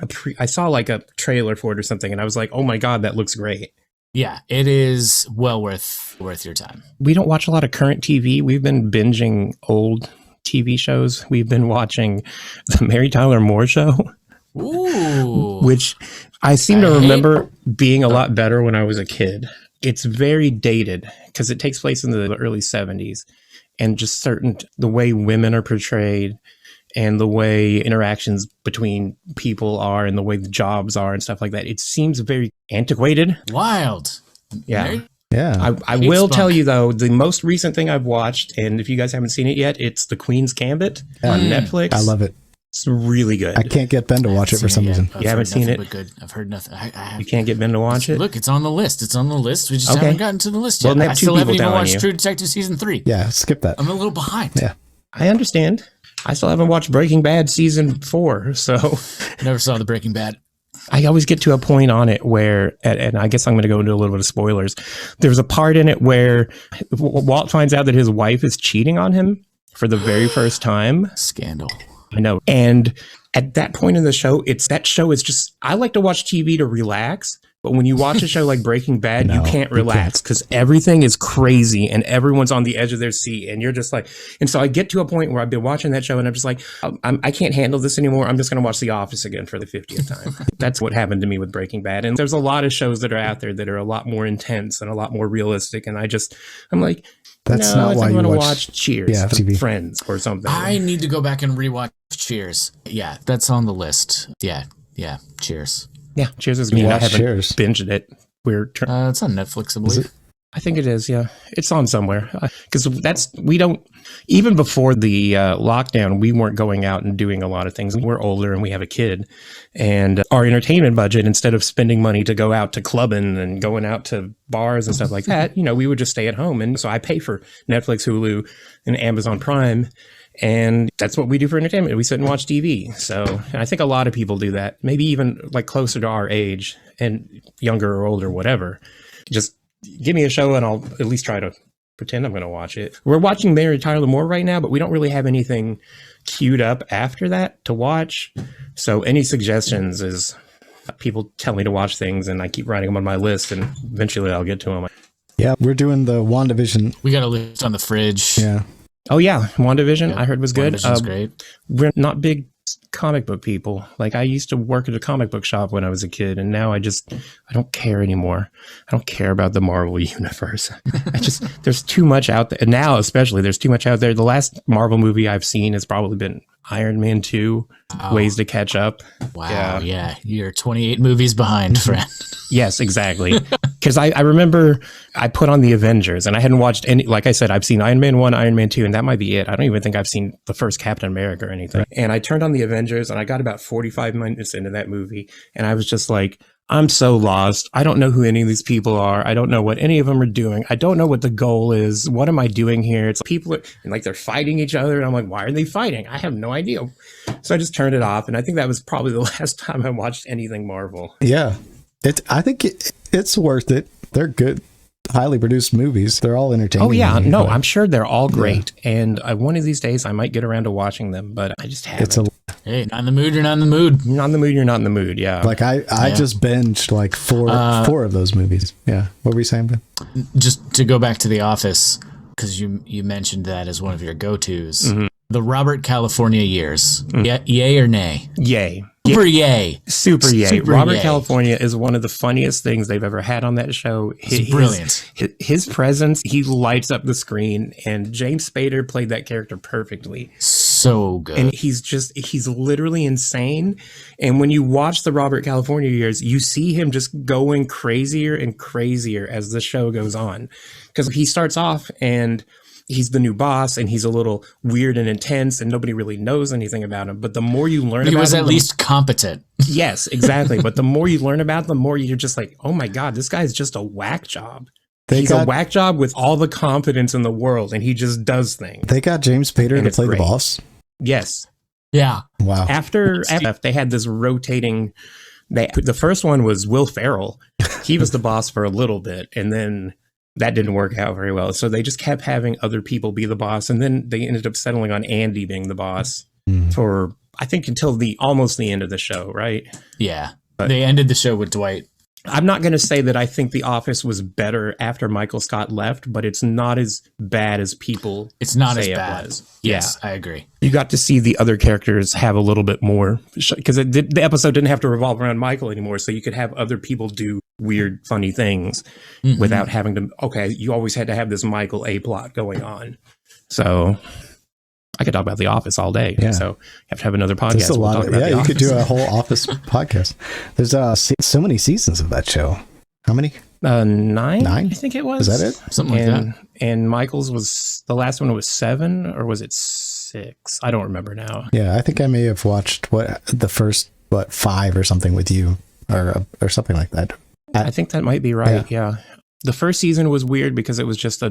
like a trailer for it or something, and I was like, oh my God, that looks great. Yeah, it is well worth your time. We don't watch a lot of current TV. We've been binging old TV shows. We've been watching the Mary Tyler Moore Show. Ooh. Which I seem to remember being a lot better when I was a kid. It's very dated because it takes place in the early 70s, and just the way women are portrayed and the way interactions between people are and the way the jobs are and stuff like that. It seems very antiquated. Wild. Yeah. Yeah. I will tell you, though, the most recent thing I've watched, and if you guys haven't seen it yet, it's The Queen's Gambit on Netflix. I love it. It's really good. I can't get Ben to watch it for some reason. You haven't seen it? But good. I've heard nothing. You can't get Ben to watch it? Look, it's on the list. It's on the list. We just Okay. haven't gotten to the list Well, yet. then I two still haven't people even telling watched you. True Detective Season 3. Yeah, skip that. I'm a little behind. Yeah. I understand. I still haven't watched Breaking Bad Season 4, so... Never saw the Breaking Bad. I always get to a point on it where, and I guess I'm going to go into a little bit of spoilers. There's a part in it where Walt finds out that his wife is cheating on him for the very first time. Scandal. I know. And at that point in the show, that show is just, I like to watch TV to relax. But when you watch a show like Breaking Bad, you can't relax because everything is crazy and everyone's on the edge of their seat. And you're just like, and so I get to a point where I've been watching that show and I'm just like, I can't handle this anymore. I'm just going to watch The Office again for the 50th time. That's what happened to me with Breaking Bad. And there's a lot of shows that are out there that are a lot more intense and a lot more realistic. And I'm like, that's no, not why I'm you going to watch Cheers, yeah, TV. Friends or something. I need to go back and rewatch Cheers. Yeah, that's on the list. Yeah, Cheers. Yeah, Cheers is me. I haven't Cheers. binged it. It's on Netflix, I believe. I think it is, yeah. It's on somewhere. Because even before the lockdown, we weren't going out and doing a lot of things. We're older and we have a kid. And our entertainment budget, instead of spending money to go out to clubbing and going out to bars and stuff like that, we would just stay at home. And so I pay for Netflix, Hulu, and Amazon Prime. And that's what we do for entertainment. We sit and watch TV. So and I think a lot of people do that, maybe even like closer to our age and younger or older, whatever. Just give me a show and I'll at least try to pretend I'm going to watch it. We're watching Mary Tyler Moore right now, but we don't really have anything queued up after that to watch. So any suggestions is people tell me to watch things and I keep writing them on my list and eventually I'll get to them. Yeah, we're doing the WandaVision. We got a list on the fridge. Yeah. Oh yeah, WandaVision, Yep. I heard was good. WandaVision's great. We're not big comic book people. Like I used to work at a comic book shop when I was a kid, and now I don't care anymore. I don't care about the Marvel universe. There's too much out there now. Especially, there's too much out there. The last Marvel movie I've seen has probably been Iron Man 2. Ways to catch up. Wow. Yeah. You're 28 movies behind, friend. Yes, exactly. Because I remember I put on the Avengers and I hadn't watched any, like I said, I've seen Iron Man 1, Iron Man 2, and that might be it. I don't even think I've seen the first Captain America or anything. Right. And I turned on the Avengers and I got about 45 minutes into that movie and I was just like, I'm so lost. I don't know who any of these people are. I don't know what any of them are doing. I don't know what the goal is. What am I doing here? It's people and like they're fighting each other. And I'm like, why are they fighting? I have no idea. So I just turned it off. And I think that was probably the last time I watched anything Marvel. Yeah. I think it's worth it. They're good, highly produced movies. They're all entertaining. Oh, yeah. No, I'm sure they're all great. Yeah. And one of these days I might get around to watching them, but I just haven't. Hey, not in the mood, you're not in the mood. Not in the mood, you're not in the mood, yeah. Like I just binged like four of those movies. Yeah. What were you saying, Ben? Just to go back to The Office, because you mentioned that as one of your go-tos. Mm-hmm. The Robert California years. Mm-hmm. Yay or nay? Yay. Super yay. Super yay. Super Robert yay. California is one of the funniest things they've ever had on that show. It's brilliant. His presence, he lights up the screen, and James Spader played that character perfectly. So good. And he's literally insane. And when you watch the Robert California years, you see him just going crazier and crazier as the show goes on. Because he starts off and he's the new boss and he's a little weird and intense and nobody really knows anything about him. But the more you learn about him... He was at least competent. Yes, exactly. But the more you learn about him, the more you're just like, oh my God, this guy's just a whack job. He's a whack job with all the confidence in the world and he just does things. They got James Spader to play the boss? Yes. Yeah. Wow. After they had this rotating... The first one was Will Ferrell. He was the boss for a little bit and then... that didn't work out very well. So they just kept having other people be the boss. And then they ended up settling on Andy being the boss for, I think, until almost the end of the show, right? Yeah. But they ended the show with Dwight. I'm not going to say that I think The Office was better after Michael Scott left, but it's not as bad as people It's not say as bad. It was. Yes, I agree. You got to see the other characters have a little bit more, because the episode didn't have to revolve around Michael anymore, so you could have other people do weird, funny things without having to, you always had to have this Michael A plot going on. So I could talk about The Office all day. Yeah. So you have to have another podcast. There's a lot you could do a whole Office podcast. There's so many seasons of that show. How many? 9, I think it was. Is that it? Something like that. And Michael's was, the last one was 7, or was it 6? 6. I don't remember now. Yeah, I think I may have watched the first 5 or something with you, or something like that. I think that might be right. Yeah. The first season was weird because it was just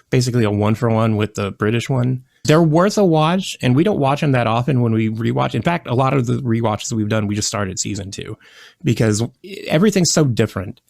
basically a 1-for-1 with the British one. They're worth a watch, and we don't watch them that often when we rewatch. In fact, a lot of the rewatches we've done, we just started season 2 because everything's so different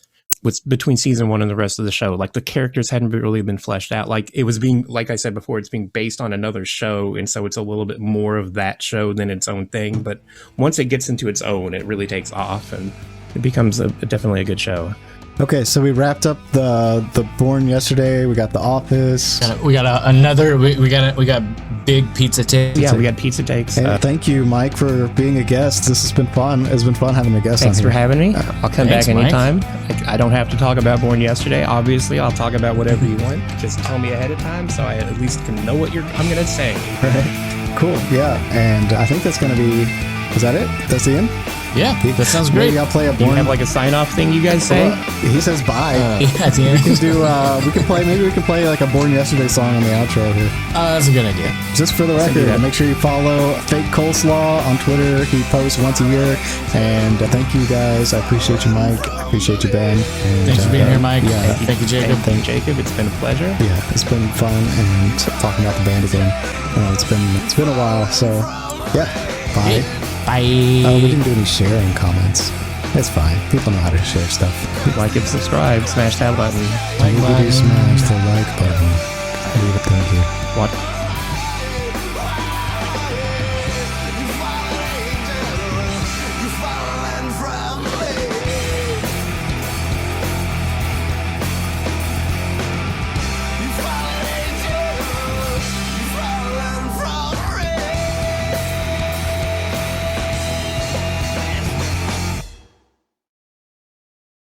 between season 1 and the rest of the show. Like the characters hadn't really been fleshed out. Like it was being, like I said before, it's being based on another show, and so it's a little bit more of that show than its own thing. But once it gets into its own, it really takes off, and it becomes definitely a good show. Okay, so we wrapped up the Born yesterday. We got The Office. We got big pizza takes. Yeah, we got pizza takes. And thank you, Mike, for being a guest. This has been fun. It's been fun having a guest. Thanks for having me. I'll come back Mike. anytime. I don't have to talk about Born yesterday. Obviously, I'll talk about whatever you want. Just tell me ahead of time so I at least can know what I'm going to say. Right. Cool. Yeah, and I think that's going to be. Is that it? That's the end? Yeah, that sounds great. Maybe I'll play a Do you Born. have like a sign-off thing you guys say? He says bye. Yeah, at the end. Maybe we can play like a Born Yesterday song on the outro here. That's a good idea. Just for the record, make sure you follow Fake Coleslaw on Twitter. He posts once a year. And thank you guys. I appreciate you, Mike. I appreciate you, Ben. And, Thanks for being here, Mike. Yeah. Thank you, Jacob. Thank you, Jacob. It's been a pleasure. Yeah, it's been fun and talking about the band again. It's been a while. So yeah, bye. Bye. We didn't do any sharing comments. It's fine. People know how to share stuff. Like and subscribe. Smash that button. Maybe do smash the like button. Thank you. What?